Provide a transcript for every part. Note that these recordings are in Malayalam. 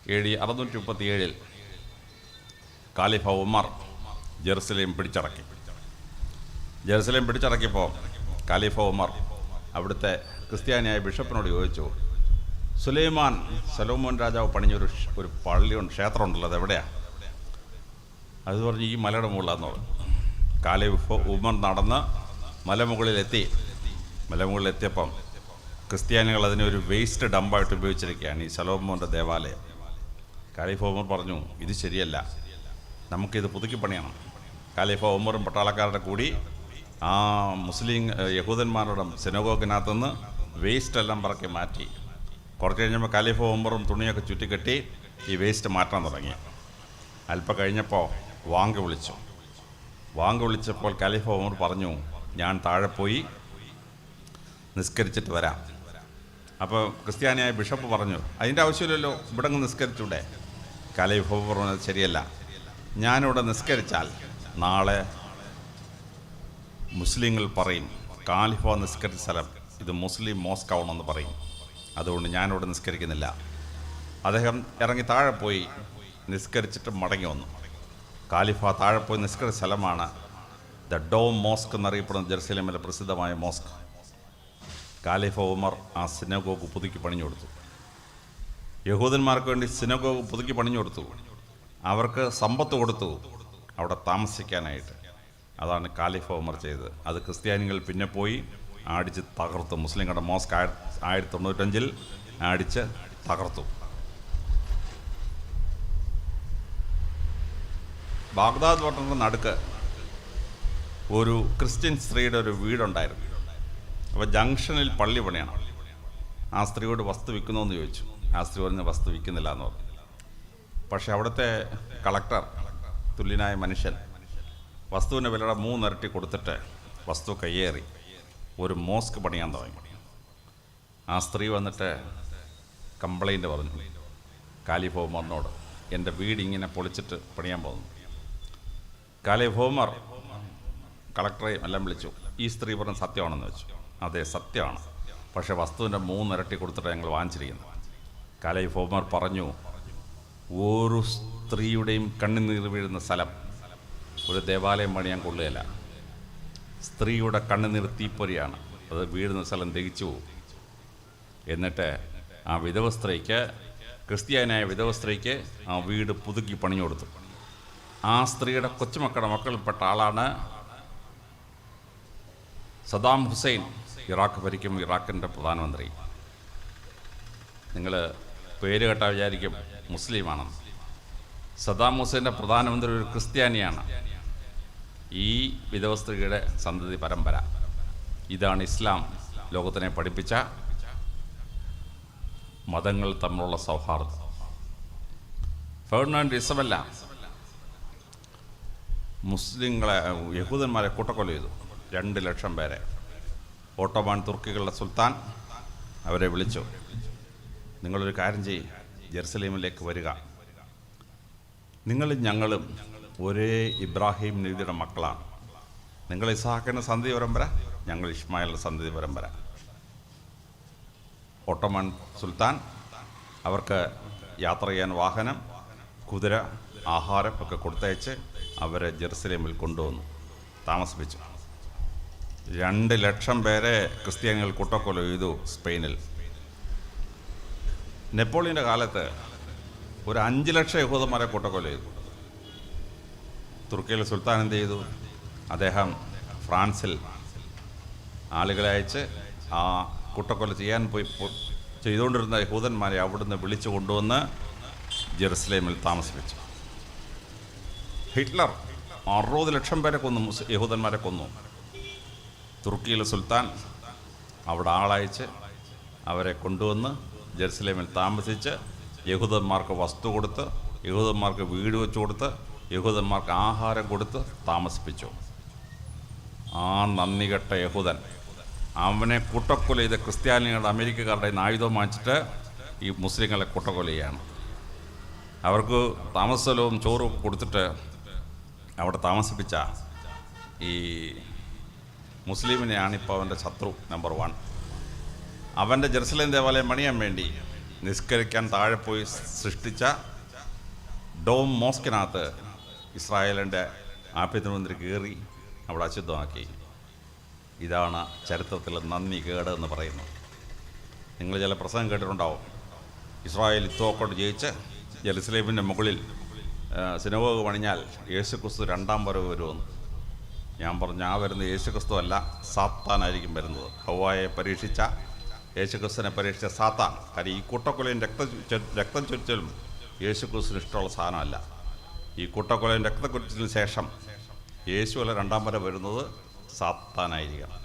AD 637 ഖലീഫ ഉമർ ജെറുസലേം പിടിച്ചടക്കിയപ്പോൾ ഖലീഫ ഉമർ അവിടുത്തെ ക്രിസ്ത്യാനിയായ ബിഷപ്പിനോട് ചോദിച്ചു, സലോമോൻ രാജാവ് പണിഞ്ഞൊരു പള്ളിയുണ്ട്, ക്ഷേത്രമുണ്ടല്ലോ, അതെവിടെയാണ്? അത് പറഞ്ഞ് ഈ മലയുടെ മുകളിലാന്ന് പറഞ്ഞു. ഖലീഫ ഉമർ നടന്ന് മലമുകളിലെത്തിയപ്പം ക്രിസ്ത്യാനികൾ അതിനൊരു വേസ്റ്റ് ഡമ്പായിട്ട് ഉപയോഗിച്ചിരിക്കുകയാണ് ഈ സലോമോൻ്റെ ദേവാലയം. ഖലീഫ ഉമർ പറഞ്ഞു, ഇത് ശരിയല്ല, നമുക്കിത് പുതുക്കി പണിയണം. ഖലീഫ ഉമറും പട്ടാളക്കാരുടെ കൂടി ആ മുസ്ലിം യഹൂദന്മാരുടെ സിനഗോഗിനകത്തുനിന്ന് വേസ്റ്റെല്ലാം പറക്കി മാറ്റി. കുറച്ച് കഴിഞ്ഞപ്പോൾ ഖലീഫ ഉമറും തുണിയൊക്കെ ചുറ്റിക്കെട്ടി ഈ വേസ്റ്റ് മാറ്റാൻ തുടങ്ങി. അല്പം കഴിഞ്ഞപ്പോൾ വാങ്ക് വിളിച്ചപ്പോൾ ഖലീഫ ഉമർ പറഞ്ഞു, ഞാൻ താഴെ പോയി നിസ്കരിച്ചിട്ട് വരാം. അപ്പോൾ ക്രിസ്ത്യാനിയായ ബിഷപ്പ് പറഞ്ഞു, അതിൻ്റെ ആവശ്യമില്ലല്ലോ, ഇവിടെ അങ്ങ് നിസ്കരിച്ചൂടെ? ഖലീഫ പറഞ്ഞത് ശരിയല്ല, ഞാനിവിടെ നിസ്കരിച്ചാൽ നാളെ മുസ്ലിങ്ങൾ പറയും ഖലീഫ നിസ്കരിച്ച സ്ഥലം ഇത് മുസ്ലിം മോസ്ക് ആവണമെന്ന് പറയും. അതുകൊണ്ട് ഞാനിവിടെ നിസ്കരിക്കുന്നില്ല. അദ്ദേഹം ഇറങ്ങി താഴെ പോയി നിസ്കരിച്ചിട്ട് മടങ്ങി വന്നു. ഖലീഫ താഴെ പോയി നിസ്കരിച്ച സ്ഥലമാണ് ദ ഡോം മോസ്ക് എന്നറിയപ്പെടുന്ന ജെറുസലേമിലെ പ്രസിദ്ധമായ മോസ്ക്. ഖലീഫ ഉമർ ആ സിനഗോഗ് പുതുക്കി പണിഞ്ഞു കൊടുത്തു. യഹൂദന്മാർക്ക് വേണ്ടി സിനഗോഗ് പുതുക്കി പണിഞ്ഞു കൊടുത്തു. അവർക്ക് സമ്പത്ത് കൊടുത്തു അവിടെ താമസിക്കാനായിട്ട്. അതാണ് ഖലീഫ ഉമർ ചെയ്തത്. അത് ക്രിസ്ത്യാനികൾ പിന്നെ പോയി അടിച്ച് തകർത്തു. മുസ്ലിങ്ങളുടെ മോസ്ക് 1995 അടിച്ച് തകർത്തു. ബാഗ്ദാദ് പട്ടണത്തിൻ്റെ നടുക്ക് ഒരു ക്രിസ്ത്യൻ സ്ത്രീയുടെ ഒരു വീടുണ്ടായിരുന്നു. അപ്പോൾ ജംഗ്ഷനിൽ പള്ളി പണിയണം. ആ സ്ത്രീയോട് വസ്തു വിൽക്കുന്നോന്ന് ചോദിച്ചു. ആ സ്ത്രീ പറഞ്ഞ വസ്തു വിൽക്കുന്നില്ല എന്ന് പറഞ്ഞു. പക്ഷെ അവിടുത്തെ കളക്ടർ, തുല്യനായ മനുഷ്യൻ, വസ്തുവിൻ്റെ വിലയുടെ 3 ഇരട്ടി കൊടുത്തിട്ട് വസ്തു കയ്യേറി ഒരു മോസ്ക് പണിയാൻ തുടങ്ങി. ആ സ്ത്രീ വന്നിട്ട് കംപ്ലൈൻറ്റ് പറഞ്ഞു ഖലീഫ ഉമറിനോട്, എൻ്റെ വീട് ഇങ്ങനെ പൊളിച്ചിട്ട് പണിയാൻ പോകുന്നു. ഖലീഫ ഉമർ കളക്ടറെയും എല്ലാം വിളിച്ചു. ഈ സ്ത്രീ പറഞ്ഞ സത്യമാണെന്ന് വെച്ചു. അതെ, സത്യമാണ്, പക്ഷേ വസ്തുവിൻ്റെ 3 ഇരട്ടി കൊടുത്തിട്ട് ഞങ്ങൾ വാങ്ങിച്ചിരിക്കുന്നത്. ഖലീഫ ഉമർ പറഞ്ഞു, ഒരു സ്ത്രീയുടെയും കണ്ണുനീർ വീഴുന്ന സ്ഥലം ഒരു ദേവാലയം പണിയാൻ കൊള്ളുകയില്ല. സ്ത്രീയുടെ കണ്ണുനീർ തീപ്പൊരിയാണ്, അത് വീഴുന്ന സ്ഥലം ദഹിച്ചു പോകും. എന്നിട്ട് ആ വിധവ സ്ത്രീക്ക്, ക്രിസ്ത്യാനിയായ വിധവ സ്ത്രീക്ക് ആ വീട് പുതുക്കി പണിഞ്ഞു കൊടുത്തു. ആ സ്ത്രീയുടെ കൊച്ചുമക്കളുടെ മക്കളിൽപ്പെട്ട ആളാണ് സദാം ഹുസൈൻ, ഇറാഖ് ഭരിക്കും ഇറാഖിൻ്റെ പ്രധാനമന്ത്രി. നിങ്ങൾ പേര് കേട്ടാൽ വിചാരിക്കും മുസ്ലിമാണെന്ന്. സദാം ഹുസൈൻ്റെ പ്രധാനമന്ത്രി ഒരു ക്രിസ്ത്യാനിയാണ്. ഈ വിധവ സ്ത്രീയുടെ സന്തതി പരമ്പര. ഇതാണ് ഇസ്ലാം ലോകത്തിനെ പഠിപ്പിച്ച മതങ്ങൾ തമ്മിലുള്ള സൗഹാർദ്ദം. ഫെർഡിനാൻഡ് ഇസബെല്ല മുസ്ലിങ്ങളെ, യഹൂദന്മാരെ കൂട്ടക്കൊല ചെയ്തു. 2 ലക്ഷം പേരെ. ഓട്ടോമാൻ തുർക്കികളുടെ സുൽത്താൻ അവരെ വിളിച്ചു, നിങ്ങളൊരു കാര്യം ചെയ്യും, ജെറുസലേമിലേക്ക് വരിക. നിങ്ങളും ഞങ്ങളും ഒരേ ഇബ്രാഹിം നബിയുടെ മക്കളാണ്. നിങ്ങൾ ഇസ്ഹാക്കിൻ്റെ സന്തതി പരമ്പര, ഞങ്ങൾ ഇസ്മായിലിൻ്റെ സന്തതി പരമ്പര. ഓട്ടോമാൻ സുൽത്താൻ അവർക്ക് യാത്ര ചെയ്യാൻ വാഹനം, കുതിര, ആഹാരം ഒക്കെ കൊടുത്തയച്ച് അവരെ ജെറുസലേമിൽ കൊണ്ടുവന്നു താമസിപ്പിച്ചു. 2 ലക്ഷം പേരെ ക്രിസ്ത്യാനികൾ കൂട്ടക്കൊല ചെയ്തു സ്പെയിനിൽ. നെപ്പോളിയൻ്റെ കാലത്ത് ഒരു 5 ലക്ഷം യഹൂദന്മാരെ കൂട്ടക്കൊല ചെയ്തു. തുർക്കിയിലെ സുൽത്താൻ എന്ത് ചെയ്തു? അദ്ദേഹം ഫ്രാൻസിൽ ആളുകളെ അയച്ച് ആ കൂട്ടക്കൊല ചെയ്യാൻ ചെയ്തുകൊണ്ടിരുന്ന യഹൂദന്മാരെ അവിടുന്ന് വിളിച്ചു കൊണ്ടുവന്ന് ജെറുസലേമിൽ താമസിപ്പിച്ചു. ഹിറ്റ്ലർ 60 ലക്ഷം പേരെ കൊന്നു, യഹൂദന്മാരെ കൊന്നു. തുർക്കിയിലെ സുൽത്താൻ അവിടെ ആളയച്ച് അവരെ കൊണ്ടുവന്ന് ജെറുസലേമിൽ താമസിച്ച് യഹൂദന്മാർക്ക് വസ്തു കൊടുത്ത്, യഹൂദന്മാർക്ക് വീട് വെച്ച് കൊടുത്ത്, യഹൂദന്മാർക്ക് ആഹാരം കൊടുത്ത് താമസിപ്പിച്ചു. ആ നന്ദികെട്ട യഹൂദൻ അവനെ കൂട്ടക്കൊല ചെയ്ത ക്രിസ്ത്യാനികളുടെ അമേരിക്കക്കാരുടെ ആയുധം വാങ്ങിച്ചിട്ട് ഈ മുസ്ലിങ്ങളെ കൂട്ടക്കൊല ചെയ്യാണ്. അവർക്ക് താമസസ്ഥലവും ചോറും കൊടുത്തിട്ട് അവിടെ താമസിപ്പിച്ച ഈ മുസ്ലിമിനെയാണ് ഇപ്പോൾ അവൻ്റെ ശത്രു നമ്പർ 1. അവൻ്റെ ജെറുസലേം ദേവാലയം പണിയാൻ വേണ്ടി നിസ്കരിക്കാൻ താഴെ പോയി സൃഷ്ടിച്ച ഡോം മോസ്കിനകത്ത് ഇസ്രായേലിൻ്റെ ആഭ്യന്തരമന്ത്രി കയറി അവിടെ അശുദ്ധമാക്കി. ഇതാണ് ചരിത്രത്തിൽ നന്ദി കേട് എന്ന് പറയുന്നത്. നിങ്ങൾ ചില പ്രസംഗം കേട്ടിട്ടുണ്ടാവും, ഇസ്രായേൽ ഇത്തോക്കൊണ്ട് ജയിച്ച് ജെറുസലേമിൻ്റെ മുകളിൽ സിനഗോഗ് പണിഞ്ഞാൽ യേശുക്രിസ്തു രണ്ടാം വരവ് വരുമെന്ന്. ഞാൻ പറഞ്ഞു, ആ വരുന്ന യേശുക്രിസ്തു അല്ല, സാത്താനായിരിക്കും വരുന്നത്. ഹവ്വായെ പരീക്ഷിച്ച യേശുക്രിസ്തുവിനെ പരീക്ഷിച്ച സാത്താൻ. കാര്യം ഈ കൂട്ടക്കൊലയും രക്തം ചൊരിച്ചലും യേശുക്രിസ്തുവിന് ഇഷ്ടമുള്ള സാധനമല്ല. ഈ കൂട്ടക്കൊലയും രക്തക്കൊരിച്ചതിന് ശേഷം യേശുവല്ല രണ്ടാം വരെ വരുന്നത് സാത്താനായിരിക്കണം.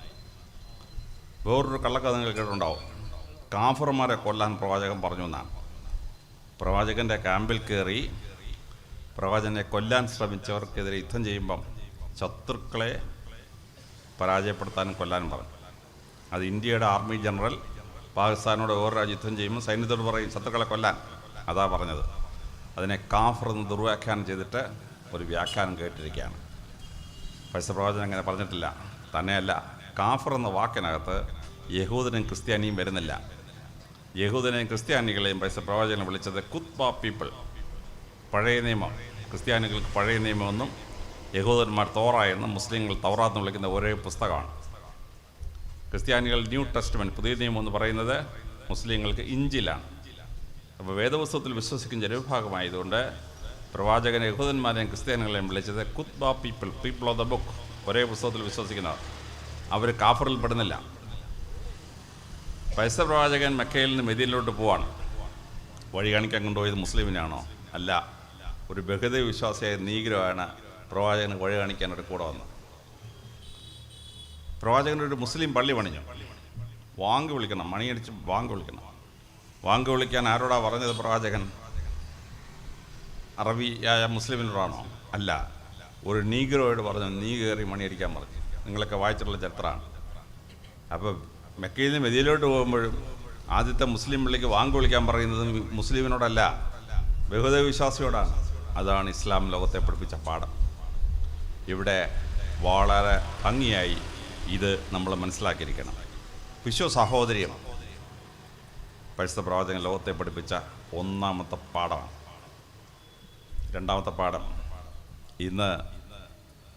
വേറൊരു കള്ളക്കഥ നിങ്ങൾ കേട്ടിട്ടുണ്ടാവും. കാഫർമാരെ കൊല്ലാൻ പ്രവാചകൻ പറഞ്ഞു എന്നാണ്. പ്രവാചകൻ്റെ ക്യാമ്പിൽ കയറി പ്രവാചകനെ കൊല്ലാൻ ശ്രമിച്ചവർക്കെതിരെ യുദ്ധം ചെയ്യുമ്പം ശത്രുക്കളെ പരാജയപ്പെടുത്താനും കൊല്ലാനും പറഞ്ഞു. അത് ഇന്ത്യയുടെ ആർമി ജനറൽ പാകിസ്ഥാനോട് ഓരോ രാജ്യം യുദ്ധം ചെയ്യുമ്പോൾ സൈന്യത്തോട് പറയും ശത്രുക്കളെ കൊല്ലാൻ. അതാ പറഞ്ഞത്. അതിനെ കാഫർ എന്ന് ദുർവ്യാഖ്യാനം ചെയ്തിട്ട് ഒരു വ്യാഖ്യാനം കേട്ടിരിക്കുകയാണ്. പരിശുദ്ധ പ്രവാചകൻ അങ്ങനെ പറഞ്ഞിട്ടില്ല. തന്നെയല്ല, കാഫർ എന്ന വാക്കിനകത്ത് യഹൂദനും ക്രിസ്ത്യാനിയും വരുന്നില്ല. യഹൂദനെയും ക്രിസ്ത്യാനികളെയും പരിശുദ്ധ പ്രവാചകനെ വിളിച്ചത് കുത്ബ പീപ്പിൾ, പഴയ നിയമം. ക്രിസ്ത്യാനികൾക്ക് പഴയ നിയമമെന്നും യഹൂദന്മാർ തോറ എന്നും മുസ്ലിങ്ങൾ തൗറാത്ത് എന്ന് വിളിക്കുന്ന ഒരേ പുസ്തകമാണ്. ക്രിസ്ത്യാനികൾ ന്യൂ ടെസ്റ്റ്മെൻറ്റ്, പുതിയ നിയമം എന്ന് പറയുന്നത് മുസ്ലിങ്ങൾക്ക് ഇഞ്ചിലാണ്. അപ്പോൾ വേദപുസ്തകത്തിൽ വിശ്വസിക്കുന്ന ജനവിഭാഗമായതുകൊണ്ട് പ്രവാചകൻ യഹൂദന്മാരെയും ക്രിസ്ത്യാനികളെയും വിളിച്ചത് കുത്ബ people, people of the book, ഒരേ പുസ്തകത്തിൽ വിശ്വസിക്കുന്നവർ. അവർ കാഫറിൽ പെടുന്നില്ല. പരിശുദ്ധ പ്രവാചകൻ മക്കയിൽ നിന്ന് മെദീനയിലോട്ട് പോവാണ്. വഴി കാണിക്കാൻ കൊണ്ടുപോയത് മുസ്ലിമിനാണോ? അല്ല, ഒരു ബഹുദൈവ വിശ്വാസിയായ നീഗ്രമാണ് പ്രവാചകന് വഴി കാണിക്കാനൊരു കൂടെ വന്നത്. പ്രവാചകനൊരു മുസ്ലിം പള്ളി പണിഞ്ഞു. വാങ്ക് വിളിക്കണം, മണിയടിച്ച് വാങ്ക് വിളിക്കണം. വാങ്ക് വിളിക്കാൻ ആരോടാ പറഞ്ഞത് പ്രവാചകൻ? അറബിയായ മുസ്ലിമിനോടാണോ? അല്ല, ഒരു നീഗ്രോയോട് പറഞ്ഞു, നീ കയറി മണിയടിക്കാൻ പറഞ്ഞു. നിങ്ങളൊക്കെ വായിച്ചിട്ടുള്ള ചരിത്രമാണ്. അപ്പോൾ മെക്കയിൽ നിന്ന് മെദീനയിലോട്ട് പോകുമ്പോഴും ആദ്യത്തെ മുസ്ലിം പള്ളിക്ക് വാങ്ക് വിളിക്കാൻ പറയുന്നത് മുസ്ലിമിനോടല്ല, ബഹുദൈവ വിശ്വാസിയോടാണ്. അതാണ് ഇസ്ലാം ലോകത്തെ പഠിപ്പിച്ച പാഠം. ഇവിടെ വളരെ ഭംഗിയായി ഇത് നമ്മൾ മനസ്സിലാക്കിയിരിക്കണം. വിശ്വ സാഹോദര്യം പരിശുദ്ധ പ്രവാചകൻ ലോകത്തെ പഠിപ്പിച്ച ഒന്നാമത്തെ പാഠമാണ്. രണ്ടാമത്തെ പാഠം, ഇന്ന്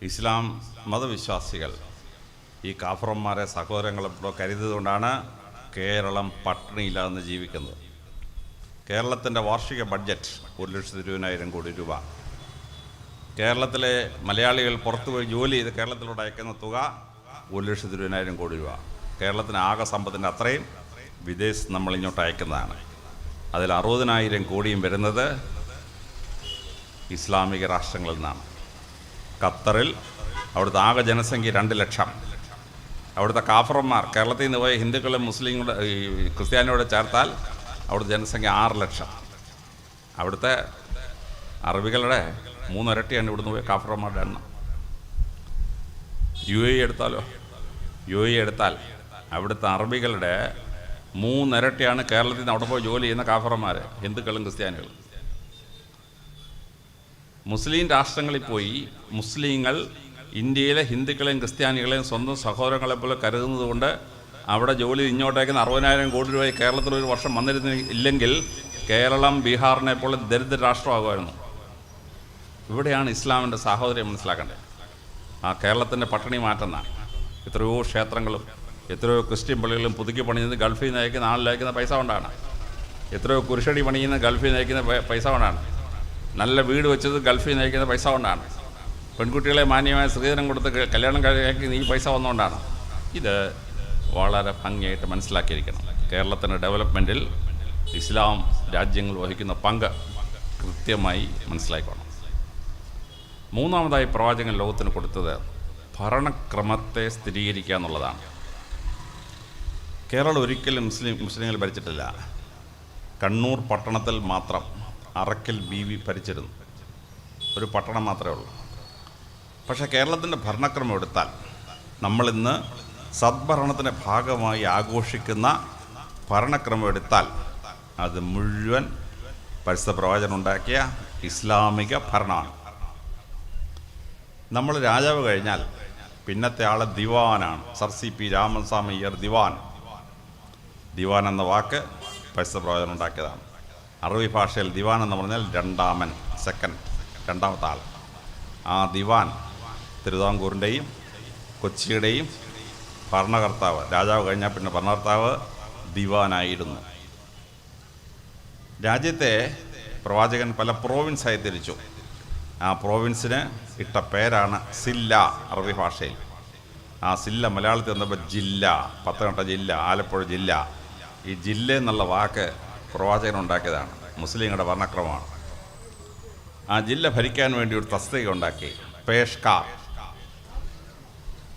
ഇസ്ലാം മതവിശ്വാസികൾ ഈ കാഫറന്മാരെ സഹോദരങ്ങളെപ്പോഴും കരുതിയതുകൊണ്ടാണ് കേരളം പട്ടിണിയില്ലാതെ ജീവിക്കുന്നത്. കേരളത്തിൻ്റെ വാർഷിക ബഡ്ജറ്റ് 1,20,000 കോടി രൂപ. കേരളത്തിലെ മലയാളികൾ പുറത്തുപോയി ജോലി ചെയ്ത് കേരളത്തിലൂടെ അയക്കുന്ന തുക 1,20,000 കോടി രൂപ. കേരളത്തിന് ആകെ സമ്പത്തിൻ്റെ അത്രയും വിദേശത്ത് നമ്മൾ ഇങ്ങോട്ട് അയക്കുന്നതാണ്. അതിൽ 60,000 കോടിയും വരുന്നത് ഇസ്ലാമിക രാഷ്ട്രങ്ങളിൽ നിന്നാണ്. ഖത്തറിൽ അവിടുത്തെ ആകെ ജനസംഖ്യ 2 ലക്ഷം. അവിടുത്തെ കാഫറന്മാർ, കേരളത്തിൽ നിന്ന് പോയ ഹിന്ദുക്കളും മുസ്ലിങ്ങളുടെ ക്രിസ്ത്യാനിയോടെ ചേർത്താൽ അവിടുത്തെ ജനസംഖ്യ 6 ലക്ഷം. അവിടുത്തെ അറബികളുടെ 3 ഇരട്ടിയാണ് ഇവിടുന്ന് പോയ കാഫറന്മാരുടെ എണ്ണം. UAE എടുത്താലോ? UAE എടുത്താൽ അവിടുത്തെ അറബികളുടെ 3 ഇരട്ടിയാണ് കേരളത്തിൽ നിന്ന് അവിടെ പോയി ജോലി ചെയ്യുന്ന കാഫറന്മാർ, ഹിന്ദുക്കളും ക്രിസ്ത്യാനികളും. മുസ്ലിം രാഷ്ട്രങ്ങളിൽ പോയി മുസ്ലിങ്ങൾ ഇന്ത്യയിലെ ഹിന്ദുക്കളെയും ക്രിസ്ത്യാനികളെയും സ്വന്തം സഹോദരങ്ങളെ പോലെ കരുതുന്നത് കൊണ്ട് അവിടെ ജോലി ഇങ്ങോട്ടേക്കുന്ന 60,000 കോടി രൂപ കേരളത്തിലൊരു വർഷം വന്നിരുന്നില്ലെങ്കിൽ കേരളം ബീഹാറിനെ പോലെ ദരിദ്ര രാഷ്ട്രമാകുമായിരുന്നു. ഇവിടെയാണ് ഇസ്ലാമിൻ്റെ സാഹോദര്യം മനസ്സിലാക്കേണ്ടത്. ആ കേരളത്തിൻ്റെ പട്ടിണി മാറ്റുന്ന എത്രയോ ക്ഷേത്രങ്ങളും എത്രയോ ക്രിസ്ത്യൻ പള്ളികളും പുതുക്കി പണിയുന്നത് ഗൾഫിൽ നിന്ന് അയക്കുന്ന ആളിലയക്കുന്ന പൈസ കൊണ്ടാണ്. എത്രയോ കുരിശടി പണിയുന്ന ഗൾഫിൽ നിന്ന് അയക്കുന്ന പൈസ കൊണ്ടാണ്. നല്ല വീട് വെച്ചത് ഗൾഫിൽ നിന്ന് അയക്കുന്ന പൈസ കൊണ്ടാണ്. പെൺകുട്ടികളെ മാന്യമായ സ്ത്രീധനം കൊടുത്ത് കല്യാണം കഴിക്കുന്ന ഈ പൈസ വന്നുകൊണ്ടാണ്. ഇത് വളരെ ഭംഗിയായിട്ട് മനസ്സിലാക്കിയിരിക്കണം. കേരളത്തിൻ്റെ ഡെവലപ്മെൻറ്റിൽ ഇസ്ലാം രാജ്യങ്ങൾ വഹിക്കുന്ന പങ്ക് കൃത്യമായി മനസ്സിലാക്കണം. മൂന്നാമതായി പ്രവാചകൻ ലോകത്തിന് കൊടുത്തത് ഭരണക്രമത്തെ സ്ഥിരീകരിക്കുക എന്നുള്ളതാണ്. കേരളം ഒരിക്കലും മുസ്ലിങ്ങൾ ഭരിച്ചിട്ടില്ല. കണ്ണൂർ പട്ടണത്തിൽ മാത്രം അറക്കൽ ബീവി ഭരിച്ചിരുന്നു. ഒരു പട്ടണം മാത്രമേ ഉള്ളൂ. പക്ഷേ കേരളത്തിൻ്റെ ഭരണക്രമം എടുത്താൽ നമ്മളിന്ന് സദ്ഭരണത്തിൻ്റെ ഭാഗമായി ആഘോഷിക്കുന്ന ഭരണക്രമം എടുത്താൽ അത് മുഴുവൻ പരിശുദ്ധ പ്രവാചകൻ ഉണ്ടാക്കിയ ഇസ്ലാമിക ഭരണമാണ്. നമ്മൾ രാജാവ് കഴിഞ്ഞാൽ പിന്നത്തെ ആൾ ദിവാനാണ്. സർ CP രാമസ്വാമി അയ്യർ ദിവാൻ. ദിവാൻ എന്ന വാക്ക് പരിശുദ്ധ പ്രവാചകൻ ഉണ്ടാക്കിയതാണ്. അറബി ഭാഷയിൽ ദിവാൻ എന്ന് പറഞ്ഞാൽ രണ്ടാമൻ, രണ്ടാമത്തെ ആൾ. ആ ദിവാൻ തിരുവിതാംകൂറിൻ്റെയും കൊച്ചിയുടെയും ഭരണകർത്താവ്, രാജാവ് കഴിഞ്ഞാൽ പിന്നെ ഭരണകർത്താവ് ദിവാനായിരുന്നു. രാജ്യത്തെ പ്രവാചകൻ പല പ്രോവിൻസായി തിരിച്ചു. ആ പ്രോവിൻസിന് ഇട്ട പേരാണ് സില്ല അറബി ഭാഷയിൽ. ആ സില്ല മലയാളത്തിൽ വന്നപ്പോൾ ജില്ല, പത്തനംതിട്ട ജില്ല, ആലപ്പുഴ ജില്ല. ഈ ജില്ല എന്നുള്ള വാക്ക് പ്രവാചകൻ ഉണ്ടാക്കിയതാണ്, മുസ്ലിങ്ങളുടെ വർണ്ണക്രമമാണ്. ആ ജില്ല ഭരിക്കാൻ വേണ്ടി ഒരു തസ്തിക ഉണ്ടാക്കി, പേഷ്കാർ.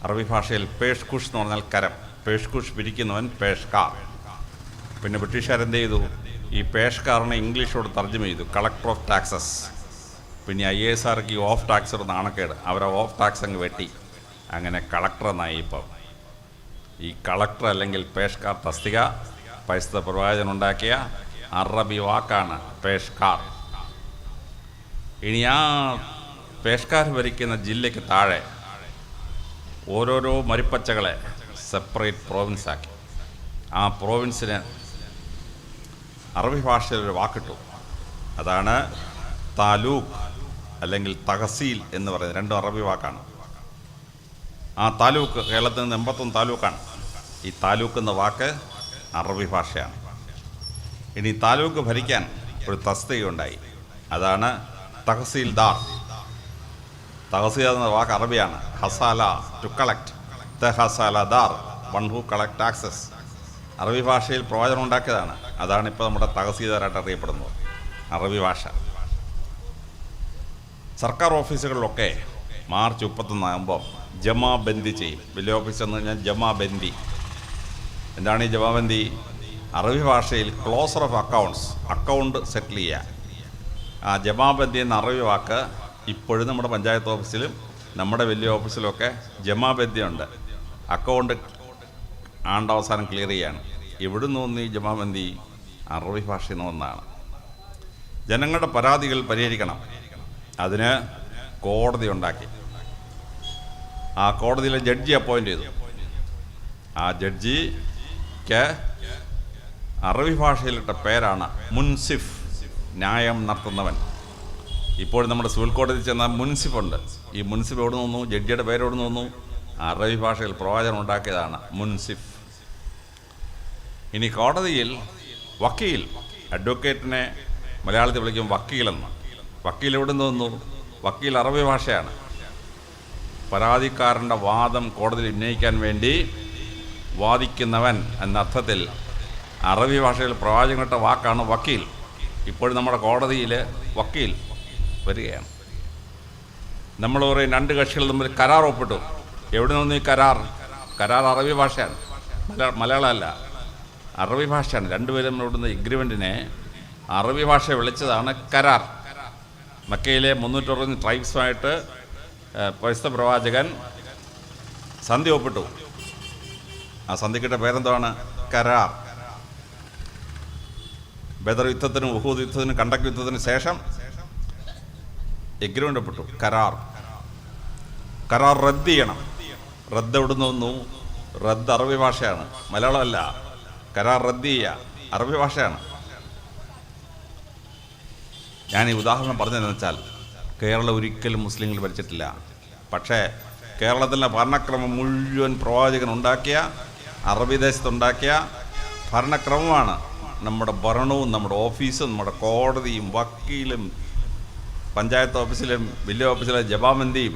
അറബി ഭാഷയിൽ പേഷ്കുഷ് എന്ന് പറഞ്ഞാൽ കരം, പേഷ്കുഷ് പിരിക്കുന്നവൻ പേഷ്കാർ. പിന്നെ ബ്രിട്ടീഷുകാരെന്ത് ചെയ്തു? ഈ പേഷ്കാറിനെ ഇംഗ്ലീഷോട് തർജ്ജമ ചെയ്തു, കളക്ടർ ഓഫ് ടാക്സസ്. പിന്നെ IAS ഈ ഓഫ് ടാക്സ് ഒരു നാണക്കേട്, അവരെ ഓഫ് ടാക്സ് അങ്ങ് വെട്ടി, അങ്ങനെ കളക്ടർ എന്നായി. ഇപ്പം ഈ കളക്ടർ അല്ലെങ്കിൽ പേഷ്കാർ തസ്തിക പരിശുദ്ധ പ്രവാചകൻ ഉണ്ടാക്കിയ അറബി വാക്കാണ് പേഷ്കാർ. ഇനി ആ പേഷ്കാർ ഭരിക്കുന്ന ജില്ലയ്ക്ക് താഴെ ഓരോരോ മരിപ്പച്ചകളെ സെപ്പറേറ്റ് പ്രോവിൻസാക്കി. ആ പ്രോവിൻസിന് അറബി ഭാഷയിലൊരു വാക്കിട്ടു, അതാണ് താലൂക്ക് അല്ലെങ്കിൽ തഹസീൽ എന്ന് പറയുന്നത്. രണ്ടും അറബി വാക്കാണ്. ആ താലൂക്ക് കേരളത്തിൽ നിന്ന് 81 താലൂക്കാണ്. ഈ താലൂക്ക് എന്ന വാക്ക് അറബി ഭാഷയാണ്. ഇനി താലൂക്ക് ഭരിക്കാൻ ഒരു തസ്തികയുണ്ടായി, അതാണ് തഹസീൽദാർ. തഹസീൽദാർ എന്ന വാക്ക് അറബിയാണ്. ഹസാല, ടു കളക്ട്. ഹസാലദാർ, വൺ ഹു കളക്ട് ടാക്സസ്. അറബി ഭാഷയിൽ പ്രവാചകൻ ഉണ്ടാക്കിയതാണ്. അതാണ് ഇപ്പോൾ നമ്മുടെ തഹസീൽദാരായിട്ട് അറിയപ്പെടുന്നത്, അറബി ഭാഷ. സർക്കാർ ഓഫീസുകളിലൊക്കെ മാർച്ച് 31 ആകുമ്പോൾ ജമാബന്ദി ചെയ്യും. വലിയ ഓഫീസ് എന്ന് പറഞ്ഞാൽ ജമാബന്ദി. എന്താണ് ഈ ജമാബന്ദി? അറബി ഭാഷയിൽ ക്ലോസർ ഓഫ് അക്കൗണ്ട്സ്, അക്കൗണ്ട് സെറ്റിൽ ചെയ്യുക. ആ ജമാബന്ദി എന്ന അറബി വാക്ക് ഇപ്പോഴും നമ്മുടെ പഞ്ചായത്ത് ഓഫീസിലും നമ്മുടെ വലിയ ഓഫീസിലുമൊക്കെ ജമാബന്ദി ഉണ്ട്. അക്കൗണ്ട് ആണ്ടവസാനം ക്ലിയർ ചെയ്യാണ്. എവിടെ നിന്ന് വന്ന് ഈ ജമാബന്ദി? അറബി ഭാഷയിൽ നിന്ന് വന്നതാണ്. ജനങ്ങളുടെ പരാതികൾ പരിഹരിക്കണം, അതിന് കോടതി ഉണ്ടാക്കി. ആ കോടതിയിലെ ജഡ്ജി അപ്പോയിൻ്റ് ചെയ്തു. ആ ജഡ്ജിക്ക് അറബി ഭാഷയിലിട്ട പേരാണ് മുൻസിഫ്, ന്യായം നടത്തുന്നവൻ. ഇപ്പോൾ നമ്മുടെ സിവിൽ കോടതിയിൽ ചെന്ന മുൻസിഫുണ്ട്. ഈ മുൻസിഫ് എവിടെ നിന്ന് വന്നു? ജഡ്ജിയുടെ പേര് എവിടെ നിന്ന് വന്നു? അറബി ഭാഷയിൽ പ്രവാചകൻ ഉണ്ടാക്കിയതാണ് മുൻസിഫ്. ഇനി കോടതിയിൽ വക്കീൽ, അഡ്വക്കേറ്റിനെ മലയാളത്തിൽ വിളിക്കും വക്കീലെന്ന്. വക്കീൽ എവിടെ നിന്ന് വന്നു? വക്കീൽ അറബി ഭാഷയാണ്. പരാതിക്കാരൻ്റെ വാദം കോടതിയിൽ ഉന്നയിക്കാൻ വേണ്ടി വാദിക്കുന്നവൻ എന്നർത്ഥത്തിൽ അറബി ഭാഷയിൽ പ്രവാചകനിട്ട വാക്കാണ് വക്കീൽ. ഇപ്പോഴും നമ്മുടെ കോടതിയിൽ വക്കീൽ വരികയാണ്. നമ്മൾ പറയും രണ്ട് കക്ഷികൾ തമ്മിൽ കരാർ ഒപ്പിട്ടു. എവിടെ നിന്ന് ഈ കരാർ? കരാർ അറബി ഭാഷയാണ്, മലയാളമല്ല, അറബി ഭാഷയാണ്. രണ്ടുപേരും ഇവിടുന്ന് എഗ്രിമെൻറ്റിനെ അറബി ഭാഷ വിളിച്ചതാണ് കരാർ. മക്കയിലെ 360 ട്രൈബ്സുമായിട്ട് പരിശുദ്ധ പ്രവാചകൻ സന്ധി ഒപ്പിട്ടു. ആ സന്ധിക്കിട്ട പേരെന്താണ്? കരാർ. ബദർ യുദ്ധത്തിനും ഉഹൂദ് യുദ്ധത്തിനും കണ്ടക് യുദ്ധത്തിനും ശേഷം എഗ്രിമെൻ്റ് ഒപ്പിട്ടു, കരാർ. കരാർ റദ്ദ് ചെയ്യണം. റദ്ദ് എവിടുന്ന് വന്നു? റദ്ദ് അറബി ഭാഷയാണ്, മലയാളമല്ല. കരാർ റദ്ദ് ചെയ്യുക അറബി ഭാഷയാണ്. ഞാൻ ഈ ഉദാഹരണം പറഞ്ഞതെന്ന് വെച്ചാൽ, കേരളം ഒരിക്കലും മുസ്ലിങ്ങൾ ഭരിച്ചിട്ടില്ല. പക്ഷേ കേരളത്തിലെ ഭരണക്രമം മുഴുവൻ പ്രവാചകൻ ഉണ്ടാക്കിയ, അറബി ദേശത്തുണ്ടാക്കിയ ഭരണക്രമമാണ്. നമ്മുടെ ഭരണവും നമ്മുടെ ഓഫീസും നമ്മുടെ കോടതിയും വക്കീലും പഞ്ചായത്ത് ഓഫീസിലും വലിയ ഓഫീസിലെ ജമാബന്ദിയും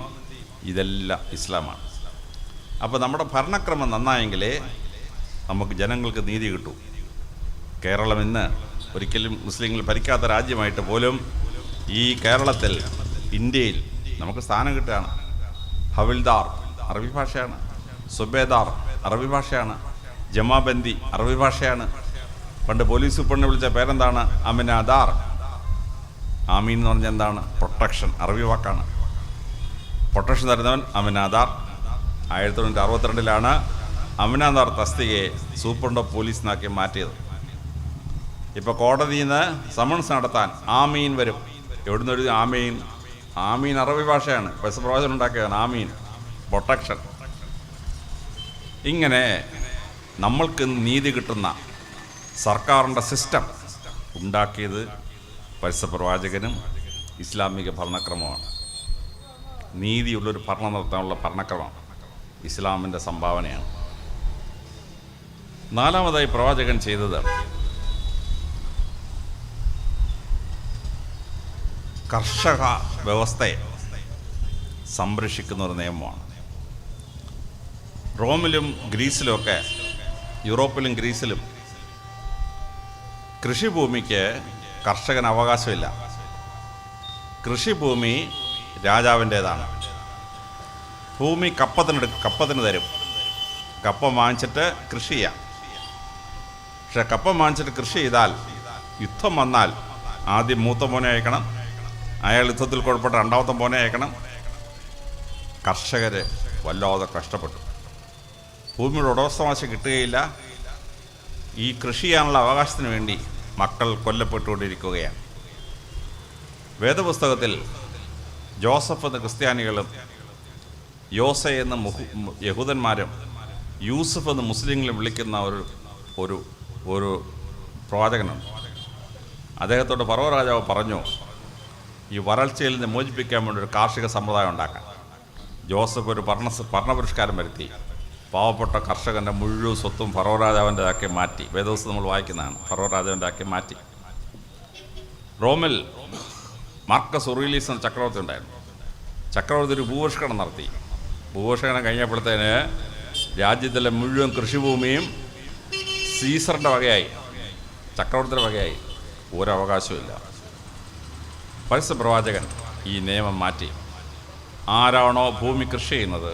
ഇതെല്ലാം ഇസ്ലാമാണ്. അപ്പോൾ നമ്മുടെ ഭരണക്രമം നന്നായെങ്കിലേ നമുക്ക് ജനങ്ങൾക്ക് നീതി കിട്ടൂ. കേരളം ഇന്ന് ഒരിക്കലും മുസ്ലിങ്ങൾ ഭരിക്കാത്ത രാജ്യമായിട്ട് പോലും ഈ കേരളത്തിൽ, ഇന്ത്യയിൽ നമുക്ക് സ്ഥാനം കിട്ടുകയാണ്. ഹവിൽദാർ അറബി ഭാഷയാണ്, സുബേദാർ അറബി ഭാഷയാണ്, ജമാബന്ദി അറബി ഭാഷയാണ്. പണ്ട് പോലീസ് സൂപ്രണ്ടിനെ വിളിച്ച പേരെന്താണ്? അമിനാദാർ. ആമീൻ എന്ന് പറഞ്ഞാൽ എന്താണ്? പ്രൊട്ടക്ഷൻ, അറബി വാക്കാണ്. പ്രൊട്ടക്ഷൻ തരുന്നവൻ അമിനാദാർ. 1962 അമിനാദാർ തസ്തികയെ സൂപ്രണ്ട് ഓഫ് പോലീസ് എന്നാക്കി മാറ്റിയത്. ഇപ്പോൾ കോടതിയിൽ നിന്ന് സമൻസ് നടത്താൻ ആമീൻ വരും. എവിടുന്ന് ഒരു ആമീൻ? ആമീൻ അറബി ഭാഷയാണ്, പ്രവാചകൻ ഉണ്ടാക്കിയതാണ് ആമീൻ, പ്രൊട്ടക്ഷൻ. ഇങ്ങനെ നമ്മൾക്ക് നീതി കിട്ടുന്ന സർക്കാരിൻ്റെ സിസ്റ്റം ഉണ്ടാക്കിയത് പരസ്യപ്രവാചകനും ഇസ്ലാമിക ഭരണക്രമമാണ്. നീതിയുള്ളൊരു ഭരണം നടത്താനുള്ള ഭരണക്രമം ഇസ്ലാമിൻ്റെ സംഭാവനയാണ്. നാലാമതായി പ്രവാചകൻ ചെയ്തത് കർഷക വ്യവസ്ഥയെ സംരക്ഷിക്കുന്ന ഒരു നിയമമാണ്. റോമിലും ഗ്രീസിലുമൊക്കെ, യൂറോപ്പിലും ഗ്രീസിലും കൃഷിഭൂമിക്ക് കർഷകന് അവകാശമില്ല. കൃഷിഭൂമി രാജാവിൻ്റേതാണ്. ഭൂമി കപ്പത്തിന് തരും. കപ്പ വാങ്ങിച്ചിട്ട് കൃഷി ചെയ്യാം. പക്ഷെ കപ്പ വാങ്ങിച്ചിട്ട് കൃഷി ചെയ്താൽ യുദ്ധം വന്നാൽ ആദ്യം മൂത്ത മോനെ അയക്കണം, അയാൾ യുദ്ധത്തിൽ കുഴപ്പപ്പെട്ട രണ്ടാമത്തെ മോനെ അയക്കണം. കർഷകർ വല്ലാതെ കഷ്ടപ്പെട്ടു. ഭൂമിയുടെ ഉടമസ്ഥാവകാശം കിട്ടുകയില്ല. ഈ കൃഷി ചെയ്യാനുള്ള അവകാശത്തിന് വേണ്ടി മക്കൾ കൊല്ലപ്പെട്ടുകൊണ്ടിരിക്കുകയാണ്. വേദപുസ്തകത്തിൽ ജോസഫ് എന്ന ക്രിസ്ത്യാനികളും യോസ എന്ന യഹൂദന്മാരും യൂസഫ് എന്ന് മുസ്ലിങ്ങളും വിളിക്കുന്ന ഒരു ഒരു പ്രവാചകനുണ്ട്. അദ്ദേഹത്തോട് ഫറവോ രാജാവ് പറഞ്ഞു, ഈ വരൾച്ചയിൽ നിന്ന് മോചിപ്പിക്കാൻ വേണ്ടി ഒരു കാർഷിക സമ്പ്രദായം ഉണ്ടാക്കാൻ. ജോസഫ് ഒരു ഭരണപരിഷ്കാരം വരുത്തി. പാവപ്പെട്ട കർഷകൻ്റെ മുഴുവൻ സ്വത്തും ഫറവോ രാജാവിൻ്റെതാക്കി മാറ്റി. വേദപുസ്തകം നമ്മൾ വായിക്കുന്നതാണ്. ഫറവോ രാജാവിൻ്റെ ആക്കി മാറ്റി. റോമിൽ മാർക്കസ് ഒറീലിയസ് എന്ന ചക്രവർത്തി ഉണ്ടായിരുന്നു. ചക്രവർത്തി ഒരു ഭൂപരിഷ്കരണം നടത്തി. ഭൂപരിഷ്കരണം കഴിഞ്ഞപ്പോഴത്തേന് രാജ്യത്തിലെ മുഴുവൻ കൃഷിഭൂമിയും സീസറിൻ്റെ വകയായി, ചക്രവർത്തിയുടെ വകയായി. ഒരവകാശമില്ല. പരസ്യപ്രവാചകൻ ഈ നിയമം മാറ്റി. ആരാണോ ഭൂമി കൃഷി ചെയ്യുന്നത്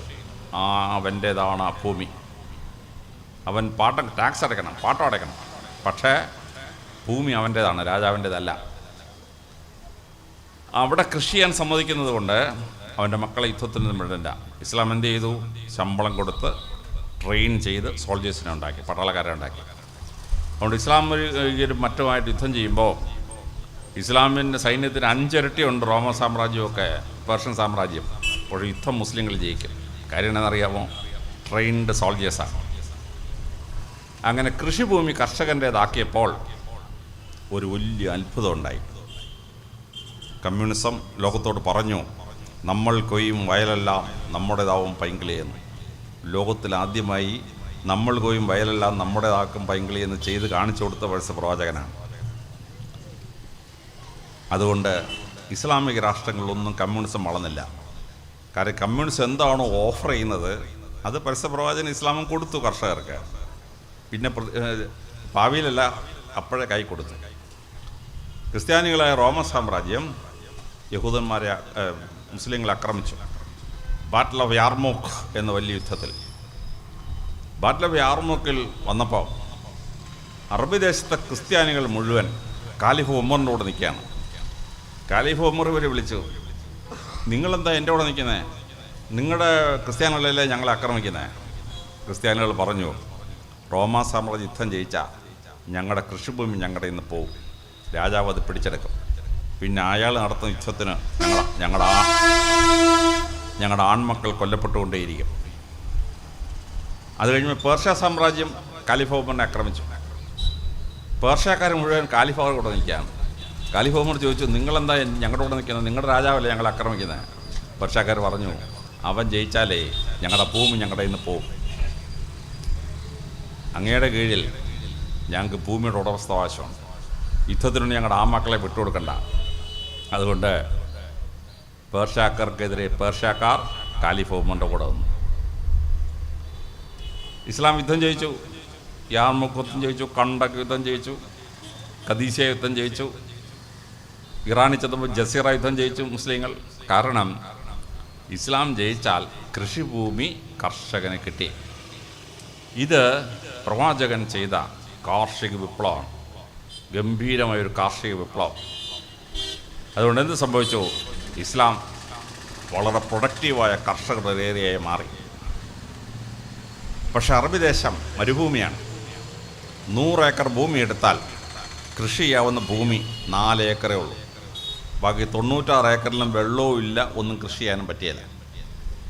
അവൻ്റേതാണ് ആ ഭൂമി. അവൻ ടാക്സ് അടയ്ക്കണം, പാട്ടം അടയ്ക്കണം. പക്ഷേ ഭൂമി അവൻ്റേതാണ്, രാജാവിൻ്റേതല്ല. അവിടെ കൃഷി ചെയ്യാൻ സമ്മതിക്കുന്നത് കൊണ്ട് അവൻ്റെ മക്കളെ യുദ്ധത്തിൽ നിന്ന് വിടണ്ട. ഇസ്ലാം എന്ത് ചെയ്തു? ശമ്പളം കൊടുത്ത് ട്രെയിൻ ചെയ്ത് സോൾജേഴ്സിനെ ഉണ്ടാക്കി, പട്ടാളക്കാരെ ഉണ്ടാക്കി. അതുകൊണ്ട് ഇസ്ലാം മറ്റുമായിട്ട് യുദ്ധം ചെയ്യുമ്പോൾ ഇസ്ലാമിൻ്റെ സൈന്യത്തിന് 5 ഇരട്ടിയുണ്ട് റോമൻ സാമ്രാജ്യമൊക്കെ, പേർഷ്യൻ സാമ്രാജ്യം. അപ്പോൾ യുദ്ധം മുസ്ലിങ്ങൾ ജയിക്കും. കാര്യം എന്താണെന്നറിയാമോ? ട്രെയിൻഡ് സോൾജേഴ്സാണ്. അങ്ങനെ കൃഷിഭൂമി കർഷകൻ്റേതാക്കിയപ്പോൾ ഒരു വലിയ അത്ഭുതം ഉണ്ടായി. കമ്മ്യൂണിസം ലോകത്തോട് പറഞ്ഞു, നമ്മൾ കൊയ്യും വയലെല്ലാം നമ്മുടേതാവും പൈങ്കിളിയെന്ന്. ലോകത്തിൽ ആദ്യമായി നമ്മൾ കൊയ്യും വയലെല്ലാം നമ്മുടേതാക്കും പൈങ്കിളിയെന്ന് ചെയ്ത് കാണിച്ചു കൊടുത്ത പരസ്യപ്രവാചകനാണ്. അതുകൊണ്ട് ഇസ്ലാമിക രാഷ്ട്രങ്ങളിലൊന്നും കമ്മ്യൂണിസം വളർന്നില്ല. കാരണം കമ്മ്യൂണിസം എന്താണോ ഓഫർ ചെയ്യുന്നത് അത് പരസ്യപ്രവാചകൻ ഇസ്ലാമും കൊടുത്തു കർഷകർക്ക്. പിന്നെ ഭാവിയിലല്ല, അപ്പോഴേ കൈ കൊടുത്തു. ക്രിസ്ത്യാനികളായ റോമൻ സാമ്രാജ്യം യഹൂദന്മാരെ മുസ്ലിങ്ങളെ ആക്രമിച്ചു. ബാറ്റിൽ ഓഫ് യാർമൂക്ക് എന്ന വലിയ യുദ്ധത്തിൽ. ബാറ്റിൽ ഓഫ് യാർമൂക്കിൽ വന്നപ്പോൾ അറബി ദേശത്തെ ക്രിസ്ത്യാനികൾ മുഴുവൻ ഖാലിഫ് ഉമറിൻ്റെ കൂടെ നിൽക്കുകയാണ്. ഖാലിഫ് ഉമർ ഇവരെ വിളിച്ചു, നിങ്ങളെന്താ എൻ്റെ കൂടെ നിൽക്കുന്നത്? നിങ്ങളുടെ ക്രിസ്ത്യാനികളല്ലേ ഞങ്ങളെ ആക്രമിക്കുന്നത്? ക്രിസ്ത്യാനികൾ പറഞ്ഞു, റോമാ സാമ്രാജ്യം യുദ്ധം ജയിച്ചാൽ ഞങ്ങളുടെ കൃഷിഭൂമി ഞങ്ങളുടെ ഇന്ന് പോവും, രാജാവ് അത് പിടിച്ചെടുക്കും. പിന്നെ അയാൾ നടത്തുന്ന യുദ്ധത്തിന് ഞങ്ങളുടെ ആൺമക്കൾ കൊല്ലപ്പെട്ടുകൊണ്ടേയിരിക്കും. അത് കഴിയുമ്പോൾ പേർഷ്യ സാമ്രാജ്യം ഖാലിഫ് ഉമറിനെ ആക്രമിച്ചു. പേർഷ്യക്കാർ മുഴുവൻ ഖാലിഫ് അവരുടെ കൂടെ നിൽക്കുകയാണ്. ഖാലിഫ് ഉമർ ചോദിച്ചു, നിങ്ങളെന്താ ഞങ്ങളുടെ കൂടെ നിൽക്കുന്നത്? നിങ്ങളുടെ രാജാവല്ലേ ഞങ്ങൾ ആക്രമിക്കുന്നത്? പേർഷ്യക്കാർ പറഞ്ഞു, അവൻ ജയിച്ചാലേ ഞങ്ങളുടെ ഭൂമി ഞങ്ങളുടെ ഇന്ന് പോവും. അങ്ങയുടെ കീഴിൽ ഞങ്ങൾക്ക് ഭൂമിയുടെ ഉടമസ്ഥാവകാശമാണ്. യുദ്ധത്തിനുണ്ട് ഞങ്ങളുടെ ആൺമക്കളെ വിട്ടുകൊടുക്കണ്ട. അതുകൊണ്ട് പേർഷ്യക്കാർക്കെതിരെ പേർഷ്യക്കാർ ഖാലിഫ് ഉമറിൻ്റെ കൂടെ വന്നു. ഇസ്ലാം യുദ്ധം ജയിച്ചു. യാർമുക്ക് യുദ്ധം ജയിച്ചു, കണ്ടക് യുദ്ധം ജയിച്ചു, ഖദീസ യുദ്ധം ജയിച്ചു, ഇറാനിൽ ചെന്നപ്പോൾ ജസീറ യുദ്ധം ജയിച്ചു മുസ്ലിങ്ങൾ. കാരണം ഇസ്ലാം ജയിച്ചാൽ കൃഷിഭൂമി കർഷകന് കിട്ടി. ഇത് പ്രവാചകൻ ചെയ്ത കാർഷിക വിപ്ലവമാണ്, ഗംഭീരമായൊരു കാർഷിക വിപ്ലവം. അതുകൊണ്ട് എന്ത് സംഭവിച്ചു? ഇസ്ലാം വളരെ പ്രൊഡക്റ്റീവായ കർഷകരുടെ ഏരിയയായി മാറി. പക്ഷെ അറബി ദേശം മരുഭൂമിയാണ്. 100 ഏക്കർ ഭൂമി എടുത്താൽ കൃഷി ചെയ്യാവുന്ന ഭൂമി 4 ഏക്കറേ ഉള്ളൂ. ബാക്കി 96 ഏക്കറിലും വെള്ളവും ഇല്ല, ഒന്നും കൃഷി ചെയ്യാനും പറ്റിയില്ല.